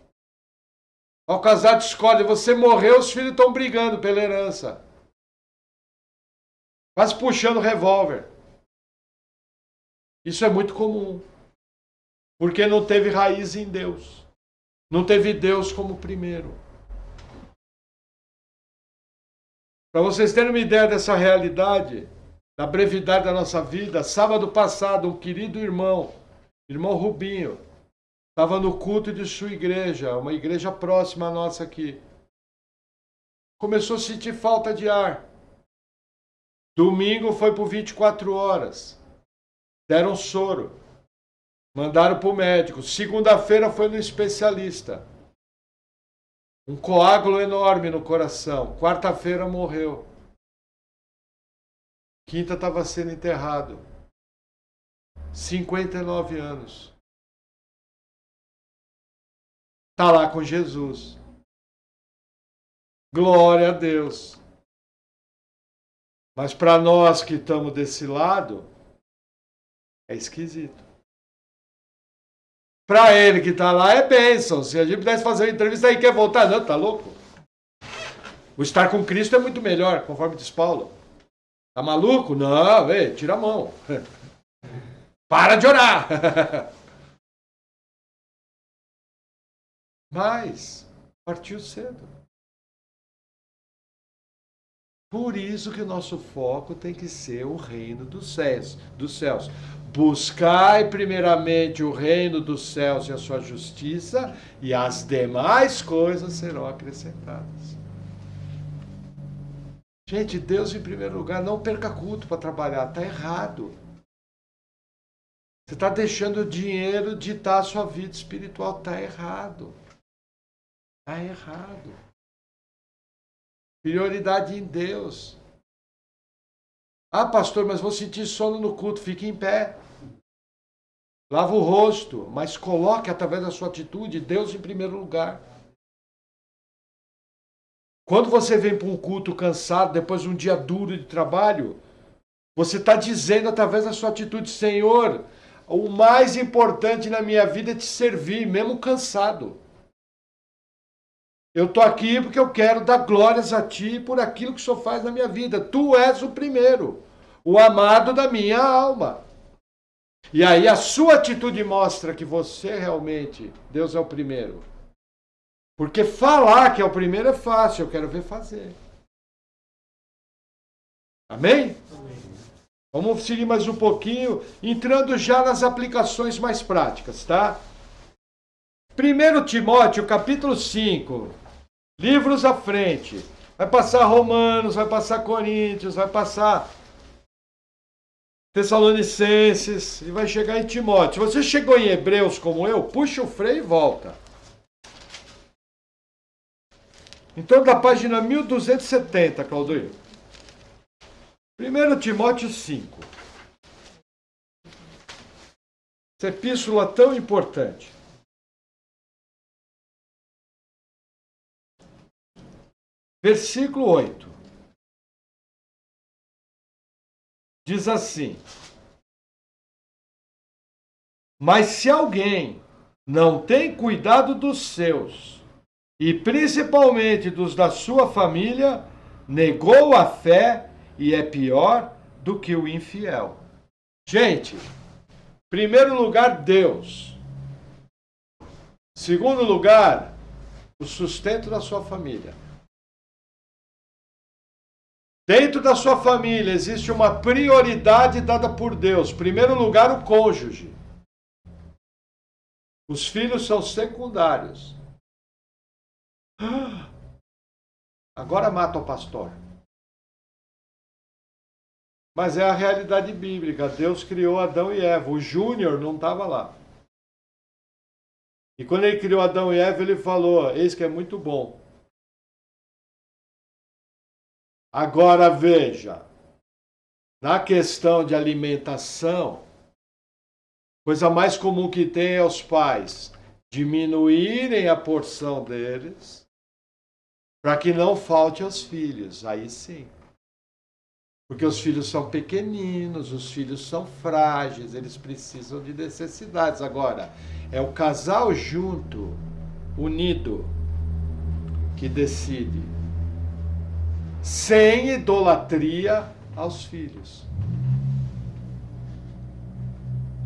Ao casar discórdia, você morreu, os filhos estão brigando pela herança. Quase puxando o revólver. Isso é muito comum. Porque não teve raiz em Deus. Não teve Deus como primeiro. Para vocês terem uma ideia dessa realidade, da brevidade da nossa vida, sábado passado, um querido irmão Rubinho, estava no culto de sua igreja, uma igreja próxima à nossa aqui. Começou a sentir falta de ar. Domingo foi por 24 horas. Deram soro. Mandaram para o médico. Segunda-feira foi no especialista. Um coágulo enorme no coração. Quarta-feira morreu. Quinta estava sendo enterrado. 59 anos. Está lá com Jesus. Glória a Deus. Mas para nós que estamos desse lado, é esquisito. Para ele que está lá é bênção. Se a gente pudesse fazer uma entrevista aí, quer voltar? Não, tá louco? O estar com Cristo é muito melhor, conforme diz Paulo. Tá maluco? Não, vê, tira a mão. Para de orar. Mas partiu cedo. Por isso que o nosso foco tem que ser o reino dos céus. Buscai primeiramente o reino dos céus e a sua justiça, e as demais coisas serão acrescentadas. Gente, Deus em primeiro lugar, não perca culto para trabalhar, está errado. Você está deixando o dinheiro ditar a sua vida espiritual, está errado. Está errado. Prioridade em Deus. Ah, pastor, mas vou sentir sono no culto. Fique em pé. Lava o rosto, mas coloque através da sua atitude Deus em primeiro lugar. Quando você vem para um culto cansado, depois de um dia duro de trabalho, você está dizendo através da sua atitude, Senhor, o mais importante na minha vida é te servir, mesmo cansado. Eu estou aqui porque eu quero dar glórias a Ti por aquilo que o Senhor faz na minha vida. Tu és o primeiro, o amado da minha alma. E aí a sua atitude mostra que você realmente, Deus é o primeiro. Porque falar que é o primeiro é fácil, eu quero ver fazer. Amém? Amém. Vamos seguir mais um pouquinho, entrando já nas aplicações mais práticas, tá? 1 Timóteo, capítulo 5, livros à frente. Vai passar Romanos, vai passar Coríntios, vai passar Tessalonicenses e vai chegar em Timóteo. Se você chegou em Hebreus como eu, puxa o freio e volta. Então, da página 1270, Claudio. 1 Timóteo 5. Essa epístola tão importante. Versículo 8. Diz assim: mas se alguém não tem cuidado dos seus, e principalmente dos da sua família, negou a fé e é pior do que o infiel. Gente, primeiro lugar, Deus. Segundo lugar, o sustento da sua família. Dentro da sua família existe uma prioridade dada por Deus. Primeiro lugar, o cônjuge. Os filhos são secundários. Agora mata o pastor. Mas é a realidade bíblica. Deus criou Adão e Eva. O Júnior não estava lá. E quando ele criou Adão e Eva, ele falou: eis que é muito bom. Agora veja, na questão de alimentação, coisa mais comum que tem é os pais diminuírem a porção deles para que não falte aos filhos. Aí sim. Porque os filhos são pequeninos, os filhos são frágeis, eles precisam de necessidades. Agora, é o casal junto, unido, que decide. Sem idolatria aos filhos.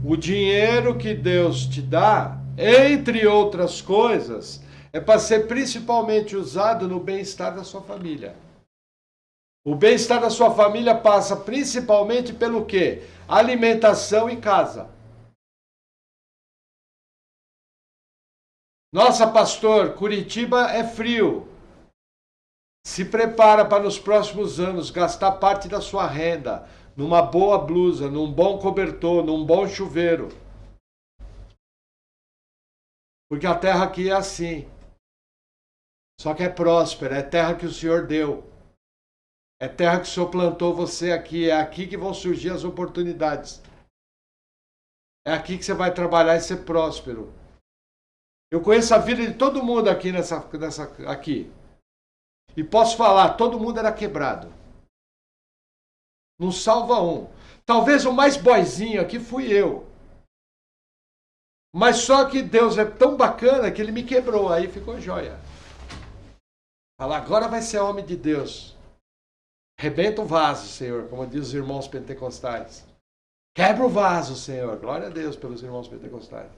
O dinheiro que Deus te dá, entre outras coisas, é para ser principalmente usado no bem-estar da sua família. O bem-estar da sua família passa principalmente pelo quê? Alimentação e casa. Nossa, pastor, Curitiba é frio. Se prepara para nos próximos anos gastar parte da sua renda numa boa blusa, num bom cobertor, num bom chuveiro. Porque a terra aqui é assim. Só que é próspera, é terra que o Senhor deu. É terra que o Senhor plantou você aqui, é aqui que vão surgir as oportunidades. É aqui que você vai trabalhar e ser próspero. Eu conheço a vida de todo mundo aqui aqui. E posso falar, todo mundo era quebrado. Não salva um. Talvez o mais boizinho aqui fui eu. Mas só que Deus é tão bacana que ele me quebrou, aí ficou joia. Fala, agora vai ser homem de Deus. Rebenta o vaso, Senhor, como diz os irmãos pentecostais. Quebra o vaso, Senhor. Glória a Deus pelos irmãos pentecostais.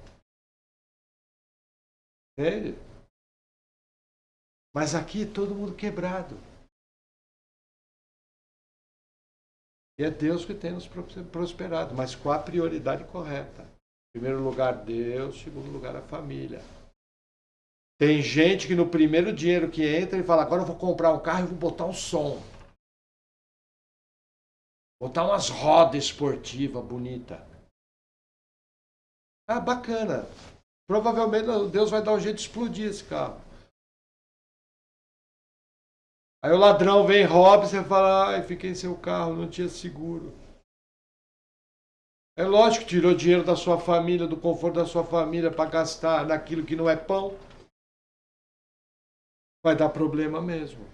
Entende? Mas aqui todo mundo quebrado. E é Deus que tem nos prosperado, mas com a prioridade correta. Em primeiro lugar, Deus. Em segundo lugar, a família. Tem gente que no primeiro dinheiro que entra, ele fala, agora eu vou comprar um carro e vou botar um som. Botar umas rodas esportivas bonitas. Ah, bacana. Provavelmente Deus vai dar um jeito de explodir esse carro. Aí o ladrão vem, rouba, você fala, ai, fiquei sem o carro, não tinha seguro. É lógico que tirou dinheiro da sua família, do conforto da sua família para gastar naquilo que não é pão. Vai dar problema mesmo.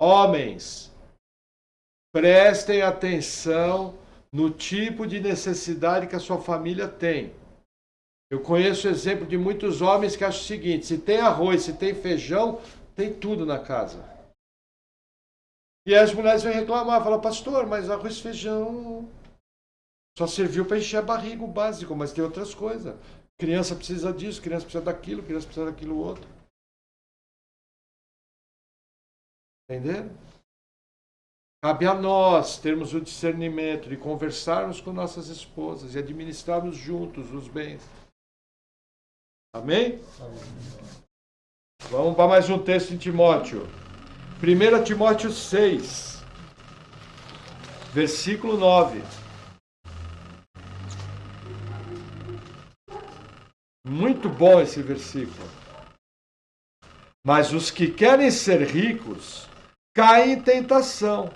Homens, prestem atenção no tipo de necessidade que a sua família tem. Eu conheço o exemplo de muitos homens que acham o seguinte, se tem arroz, se tem feijão, tem tudo na casa. E as mulheres vêm reclamar, falam, pastor, mas arroz e feijão só serviu para encher a barriga, o básico, mas tem outras coisas. Criança precisa disso, criança precisa daquilo, criança precisa daquilo outro. Entenderam? Cabe a nós termos o discernimento de conversarmos com nossas esposas e administrarmos juntos os bens. Amém? Vamos para mais um texto em Timóteo. 1 Timóteo 6, versículo 9. Muito bom esse versículo. Mas os que querem ser ricos caem em tentação,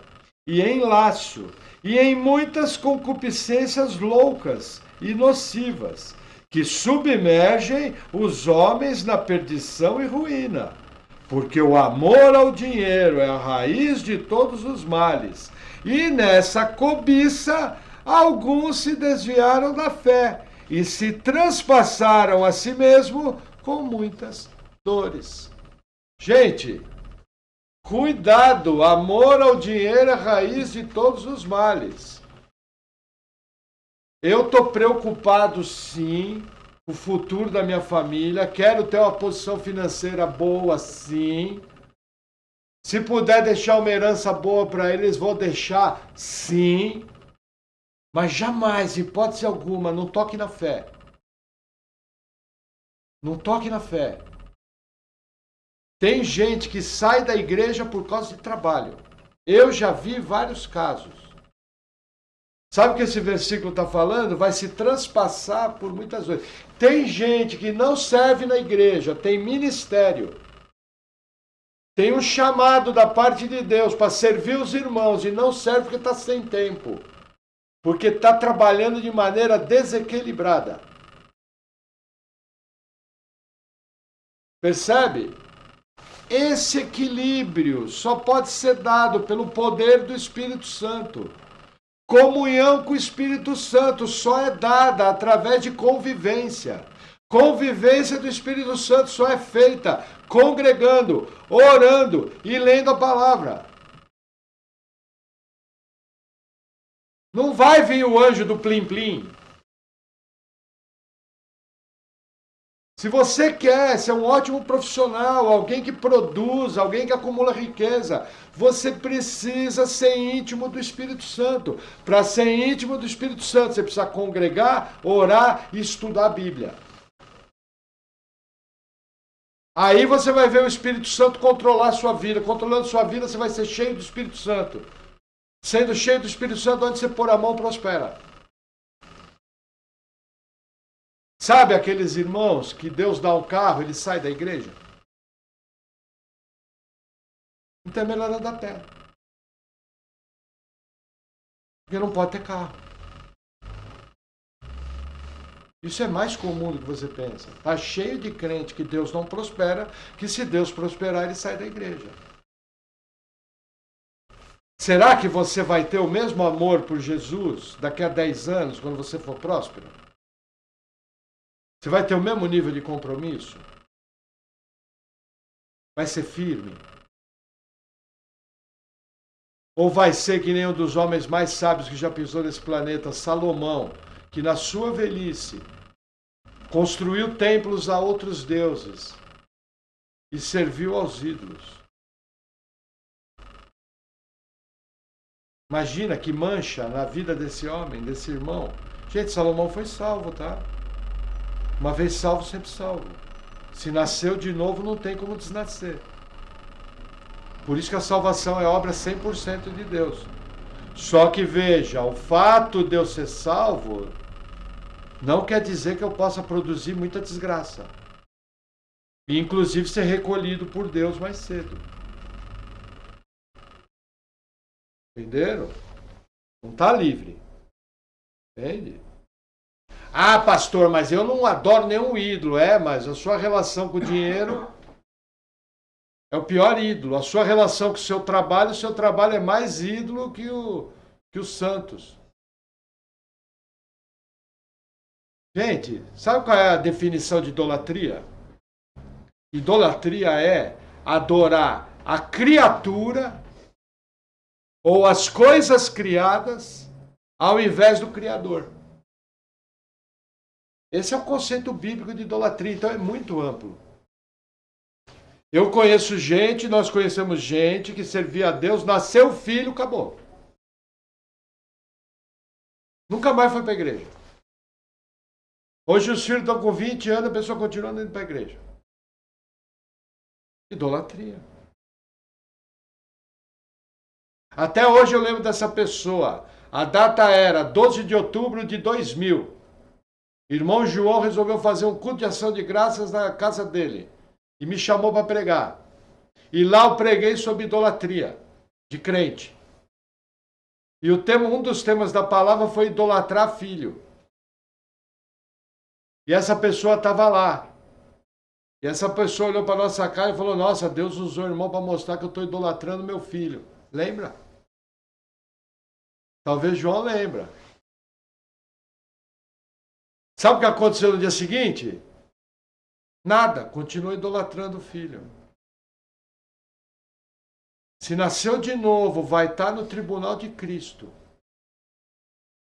e em laço, e em muitas concupiscências loucas e nocivas, que submergem os homens na perdição e ruína. Porque o amor ao dinheiro é a raiz de todos os males. E nessa cobiça, alguns se desviaram da fé e se transpassaram a si mesmo com muitas dores. Gente, cuidado, amor ao dinheiro é a raiz de todos os males. Eu estou preocupado, sim, com o futuro da minha família. Quero ter uma posição financeira boa, sim. Se puder deixar uma herança boa para eles, vou deixar, sim. Mas jamais, hipótese alguma, não toque na fé. Não toque na fé. Tem gente que sai da igreja por causa de trabalho. Eu já vi vários casos. Sabe o que esse versículo está falando? Vai se transpassar por muitas vezes. Tem gente que não serve na igreja, tem ministério. Tem um chamado da parte de Deus para servir os irmãos e não serve porque está sem tempo. Porque está trabalhando de maneira desequilibrada. Percebe? Esse equilíbrio só pode ser dado pelo poder do Espírito Santo. Comunhão com o Espírito Santo só é dada através de convivência. Convivência do Espírito Santo só é feita congregando, orando e lendo a palavra. Não vai vir o anjo do plim-plim. Se você quer ser um ótimo profissional, alguém que produz, alguém que acumula riqueza, você precisa ser íntimo do Espírito Santo. Para ser íntimo do Espírito Santo, você precisa congregar, orar e estudar a Bíblia. Aí você vai ver o Espírito Santo controlar a sua vida. Controlando sua vida, você vai ser cheio do Espírito Santo. Sendo cheio do Espírito Santo, onde você pôr a mão, prospera. Sabe aqueles irmãos que Deus dá um carro, ele sai da igreja? Então é melhor andar a pé. Porque não pode ter carro. Isso é mais comum do que você pensa. Está cheio de crente que Deus não prospera, que se Deus prosperar, ele sai da igreja. Será que você vai ter o mesmo amor por Jesus daqui a 10 anos, quando você for próspero? Você vai ter o mesmo nível de compromisso? Vai ser firme? Ou vai ser que nem um dos homens mais sábios que já pisou nesse planeta, Salomão, que na sua velhice construiu templos a outros deuses e serviu aos ídolos? Imagina que mancha na vida desse homem, desse irmão. Gente, Salomão foi salvo, tá? Uma vez salvo, sempre salvo. Se nasceu de novo, não tem como desnascer. Por isso que a salvação é obra 100% de Deus. Só que veja, o fato de eu ser salvo não quer dizer que eu possa produzir muita desgraça. E inclusive ser recolhido por Deus mais cedo. Entenderam? Não está livre. Entende? Ah, pastor, mas eu não adoro nenhum ídolo. Mas a sua relação com o dinheiro é o pior ídolo. A sua relação com o seu trabalho é mais ídolo que os santos. Gente, sabe qual é a definição de idolatria? Idolatria é adorar a criatura ou as coisas criadas ao invés do Criador. Esse é o conceito bíblico de idolatria, então é muito amplo. Eu conheço gente, nós conhecemos gente que servia a Deus, nasceu filho, acabou. Nunca mais foi para a igreja. Hoje os filhos estão com 20 anos, a pessoa continua indo para a igreja. Idolatria. Até hoje eu lembro dessa pessoa. A data era 12 de outubro de 2000. Irmão João resolveu fazer um culto de ação de graças na casa dele. E me chamou para pregar. E lá eu preguei sobre idolatria de crente. E um dos temas da palavra foi idolatrar filho. E essa pessoa estava lá. E essa pessoa olhou para a nossa cara e falou: nossa, Deus usou o irmão para mostrar que eu estou idolatrando meu filho. Lembra? Talvez João lembra. Sabe o que aconteceu no dia seguinte? Nada, continua idolatrando o filho. Se nasceu de novo, vai estar no tribunal de Cristo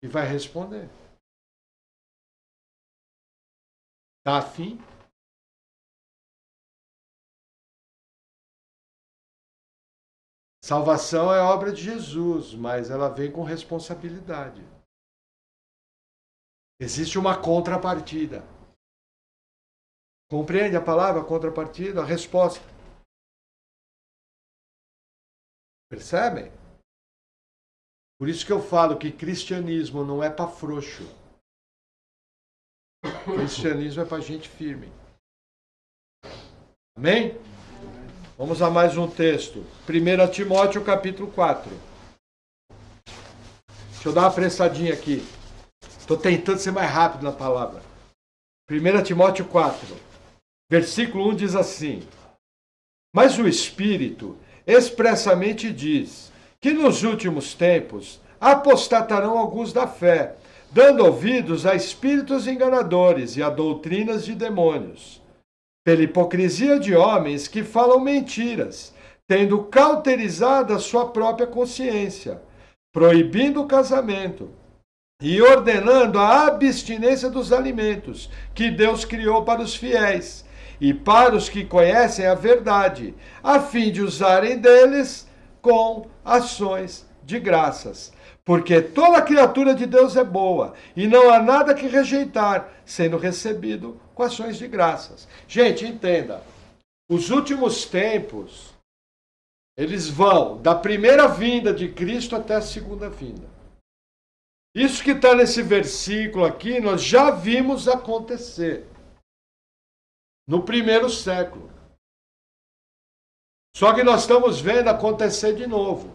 e vai responder. Está afim? Salvação é obra de Jesus, mas ela vem com responsabilidade. Existe uma contrapartida. Compreende a palavra contrapartida? A resposta. Percebem? Por isso que eu falo que cristianismo não é para frouxo. Cristianismo é para gente firme. Amém? Vamos a mais um texto. 1 Timóteo capítulo 4. Deixa eu dar uma pressadinha aqui. Estou tentando ser mais rápido na palavra. 1 Timóteo 4, versículo 1 diz assim: mas o Espírito expressamente diz que nos últimos tempos apostatarão alguns da fé, dando ouvidos a espíritos enganadores e a doutrinas de demônios, pela hipocrisia de homens que falam mentiras, tendo cauterizado a sua própria consciência, proibindo o casamento e ordenando a abstinência dos alimentos que Deus criou para os fiéis e para os que conhecem a verdade, a fim de usarem deles com ações de graças. Porque toda criatura de Deus é boa, e não há nada que rejeitar, sendo recebido com ações de graças. Gente, entenda, os últimos tempos, eles vão da primeira vinda de Cristo até a segunda vinda. Isso que está nesse versículo aqui, nós já vimos acontecer no primeiro século. Só que nós estamos vendo acontecer de novo.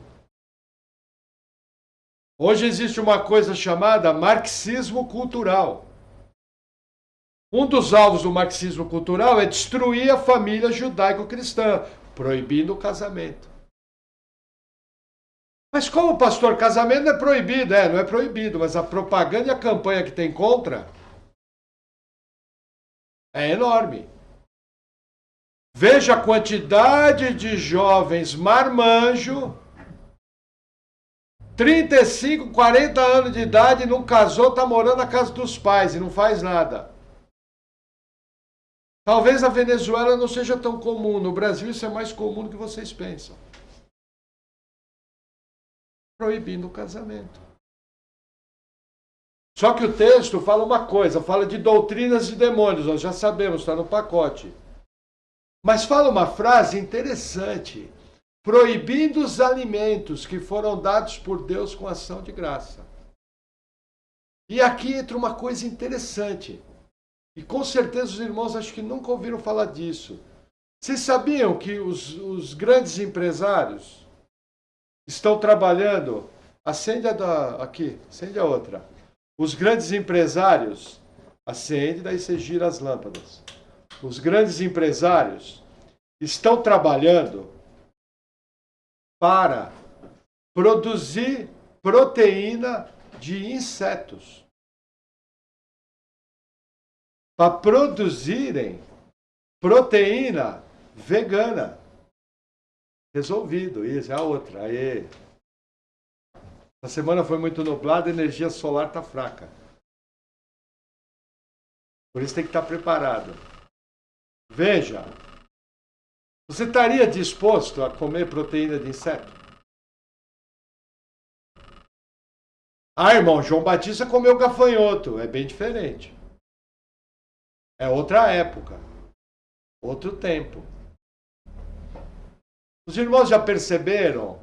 Hoje existe uma coisa chamada marxismo cultural. Um dos alvos do marxismo cultural é destruir a família judaico-cristã, proibindo o casamento. Mas como, pastor, casamento não é proibido? Não é proibido, mas a propaganda e a campanha que tem contra é enorme. Veja a quantidade de jovens marmanjo, 35, 40 anos de idade, não casou, está morando na casa dos pais e não faz nada. Talvez na Venezuela não seja tão comum, no Brasil isso é mais comum do que vocês pensam. Proibindo o casamento. Só que o texto fala uma coisa, fala de doutrinas de demônios, nós já sabemos, está no pacote. Mas fala uma frase interessante, proibindo os alimentos que foram dados por Deus com ação de graça. E aqui entra uma coisa interessante, e com certeza os irmãos acho que nunca ouviram falar disso. Vocês sabiam que os grandes empresários estão trabalhando, acende a outra. Os grandes empresários, acende, daí você gira as lâmpadas. Os grandes empresários estão trabalhando para produzir proteína de insetos. Para produzirem proteína vegana. Resolvido, isso, é a outra. Aê. A semana foi muito nublada, a energia solar está fraca. Por isso tem que estar preparado. Veja, você estaria disposto a comer proteína de inseto? Ah, irmão, João Batista comeu gafanhoto, é bem diferente. É outra época, outro tempo. Os irmãos já perceberam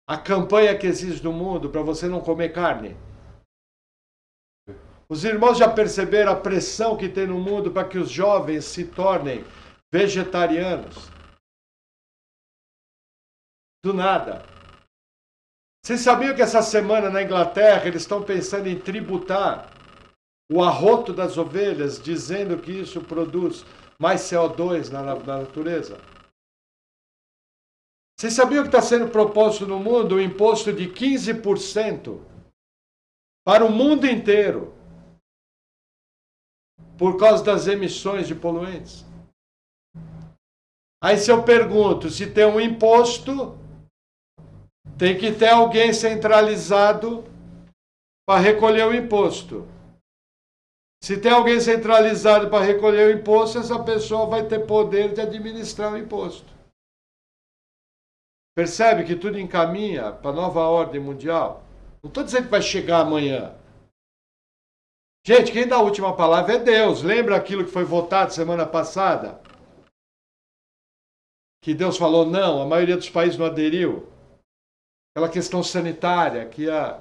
a campanha que existe no mundo para você não comer carne? Os irmãos já perceberam a pressão que tem no mundo para que os jovens se tornem vegetarianos? Do nada. Vocês sabiam que essa semana na Inglaterra eles estão pensando em tributar o arroto das ovelhas, dizendo que isso produz mais CO2 na natureza? Vocês sabiam que está sendo proposto no mundo um imposto de 15% para o mundo inteiro por causa das emissões de poluentes? Aí se eu pergunto, se tem um imposto, tem que ter alguém centralizado para recolher o imposto. Se tem alguém centralizado para recolher o imposto, essa pessoa vai ter poder de administrar o imposto. Percebe que tudo encaminha para a nova ordem mundial? Não estou dizendo que vai chegar amanhã. Gente, quem dá a última palavra é Deus. Lembra aquilo que foi votado semana passada? Que Deus falou não, a maioria dos países não aderiu. Aquela questão sanitária, que ia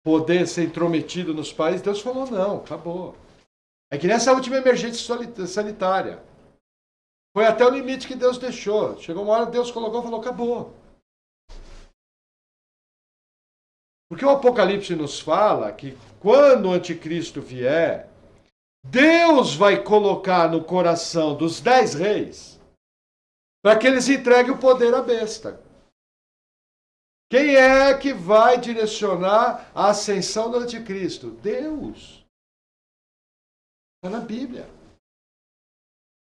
poder ser intrometido nos países, Deus falou não, acabou. É que nessa última emergência sanitária, foi até o limite que Deus deixou. Chegou uma hora, Deus colocou e falou, acabou. Porque o Apocalipse nos fala que quando o anticristo vier, Deus vai colocar no coração dos 10 reis para que eles entreguem o poder à besta. Quem é que vai direcionar a ascensão do anticristo? Deus. Está na Bíblia.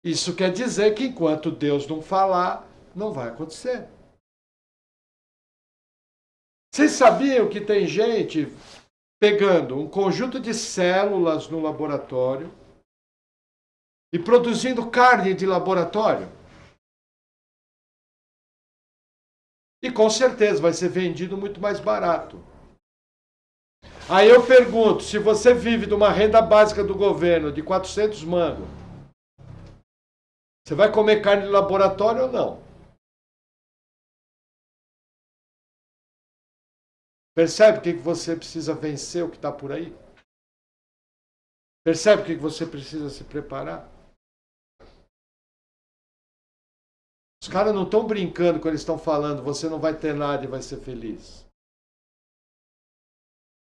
Isso quer dizer que enquanto Deus não falar, não vai acontecer. Vocês sabiam que tem gente pegando um conjunto de células no laboratório e produzindo carne de laboratório? E com certeza vai ser vendido muito mais barato. Aí eu pergunto, se você vive de uma renda básica do governo de 400 mangos, você vai comer carne de laboratório ou não? Percebe o que você precisa vencer, o que está por aí? Percebe o que você precisa se preparar? Os caras não estão brincando quando eles estão falando, você não vai ter nada e vai ser feliz.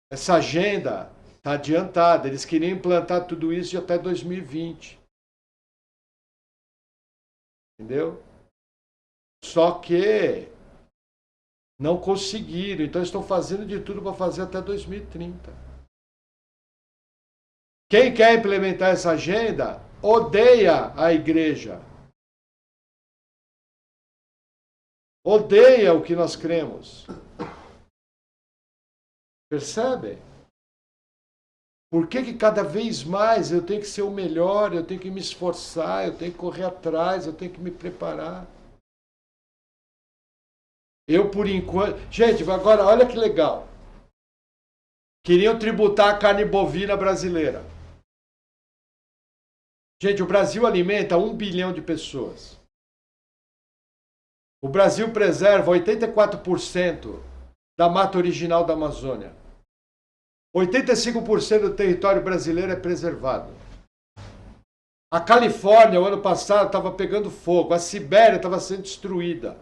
Essa agenda está adiantada, eles queriam implantar tudo isso até 2020. Entendeu? Só que não conseguiram, então estão fazendo de tudo para fazer até 2030. Quem quer implementar essa agenda odeia a igreja. Odeia o que nós cremos. Percebe? Por que cada vez mais eu tenho que ser o melhor, eu tenho que me esforçar, eu tenho que correr atrás, eu tenho que me preparar? Eu, por enquanto... Gente, agora olha que legal. Queriam tributar a carne bovina brasileira. Gente, o Brasil alimenta 1 bilhão de pessoas. O Brasil preserva 84% da mata original da Amazônia. 85% do território brasileiro é preservado. A Califórnia, o ano passado, estava pegando fogo. A Sibéria estava sendo destruída.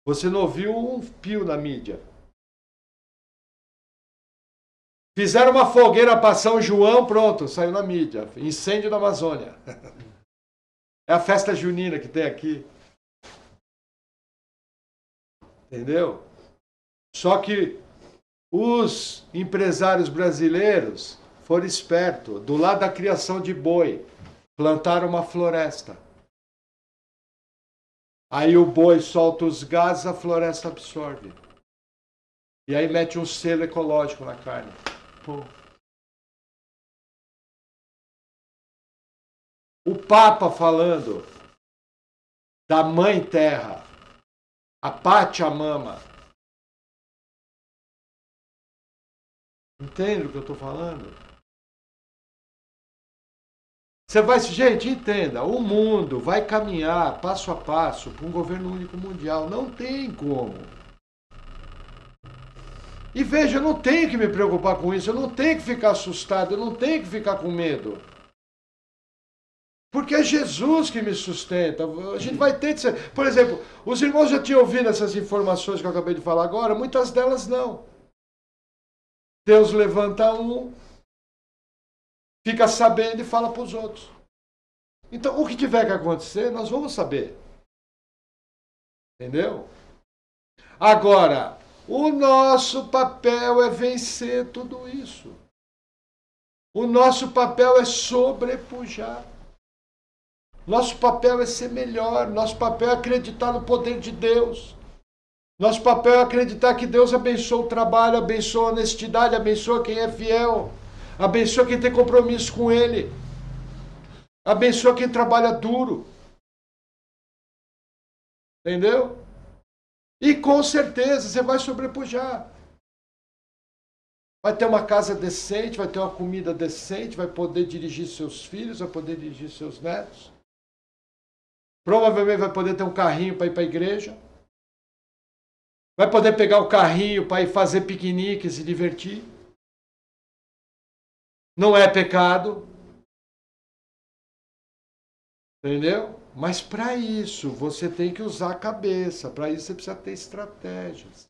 Você não ouviu um pio na mídia. Fizeram uma fogueira para São João, pronto, saiu na mídia. Incêndio na Amazônia. É a festa junina que tem aqui. Entendeu? Só que os empresários brasileiros foram espertos. Do lado da criação de boi, plantaram uma floresta. Aí o boi solta os gases, a floresta absorve. E aí mete um selo ecológico na carne. Pô. O Papa falando da Mãe Terra, a Pachamama. Entende o que eu estou falando? Você vai, gente, entenda, o mundo vai caminhar passo a passo para um governo único mundial. Não tem como. E veja, eu não tenho que me preocupar com isso, eu não tenho que ficar assustado, eu não tenho que ficar com medo. Porque é Jesus que me sustenta. A gente vai ter de ser... Por exemplo, os irmãos já tinham ouvido essas informações que eu acabei de falar agora, muitas delas não. Deus levanta um, fica sabendo e fala para os outros. Então, o que tiver que acontecer, nós vamos saber. Entendeu? Agora, o nosso papel é vencer tudo isso. O nosso papel é sobrepujar. Nosso papel é ser melhor. Nosso papel é acreditar no poder de Deus. Nosso papel é acreditar que Deus abençoa o trabalho, abençoa a honestidade, abençoa quem é fiel, abençoa quem tem compromisso com Ele, abençoa quem trabalha duro. Entendeu? E com certeza você vai sobrepujar. Vai ter uma casa decente, vai ter uma comida decente, vai poder dirigir seus filhos, vai poder dirigir seus netos. Provavelmente vai poder ter um carrinho para ir para a igreja. Vai poder pegar o carrinho para ir fazer piquenique e se divertir. Não é pecado. Entendeu? Mas para isso você tem que usar a cabeça. Para isso você precisa ter estratégias.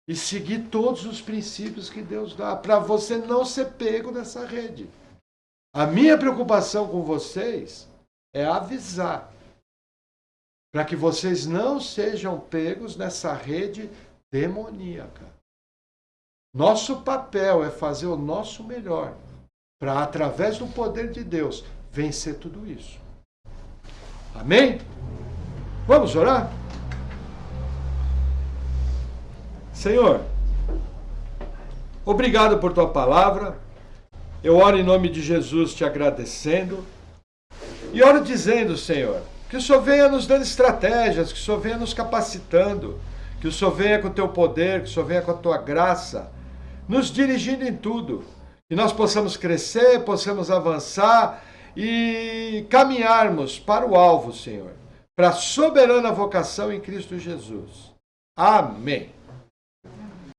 E seguir todos os princípios que Deus dá. Para você não ser pego nessa rede. A minha preocupação com vocês é avisar. para que vocês não sejam pegos nessa rede demoníaca. Nosso papel é fazer o nosso melhor para, através do poder de Deus, vencer tudo isso. Amém? Vamos orar? Senhor, obrigado por tua palavra. Eu oro em nome de Jesus te agradecendo. E oro dizendo, Senhor, que o Senhor venha nos dando estratégias, que o Senhor venha nos capacitando, que o Senhor venha com o teu poder, que o Senhor venha com a tua graça, nos dirigindo em tudo. Que nós possamos crescer, possamos avançar e caminharmos para o alvo, Senhor, para a soberana vocação em Cristo Jesus. Amém.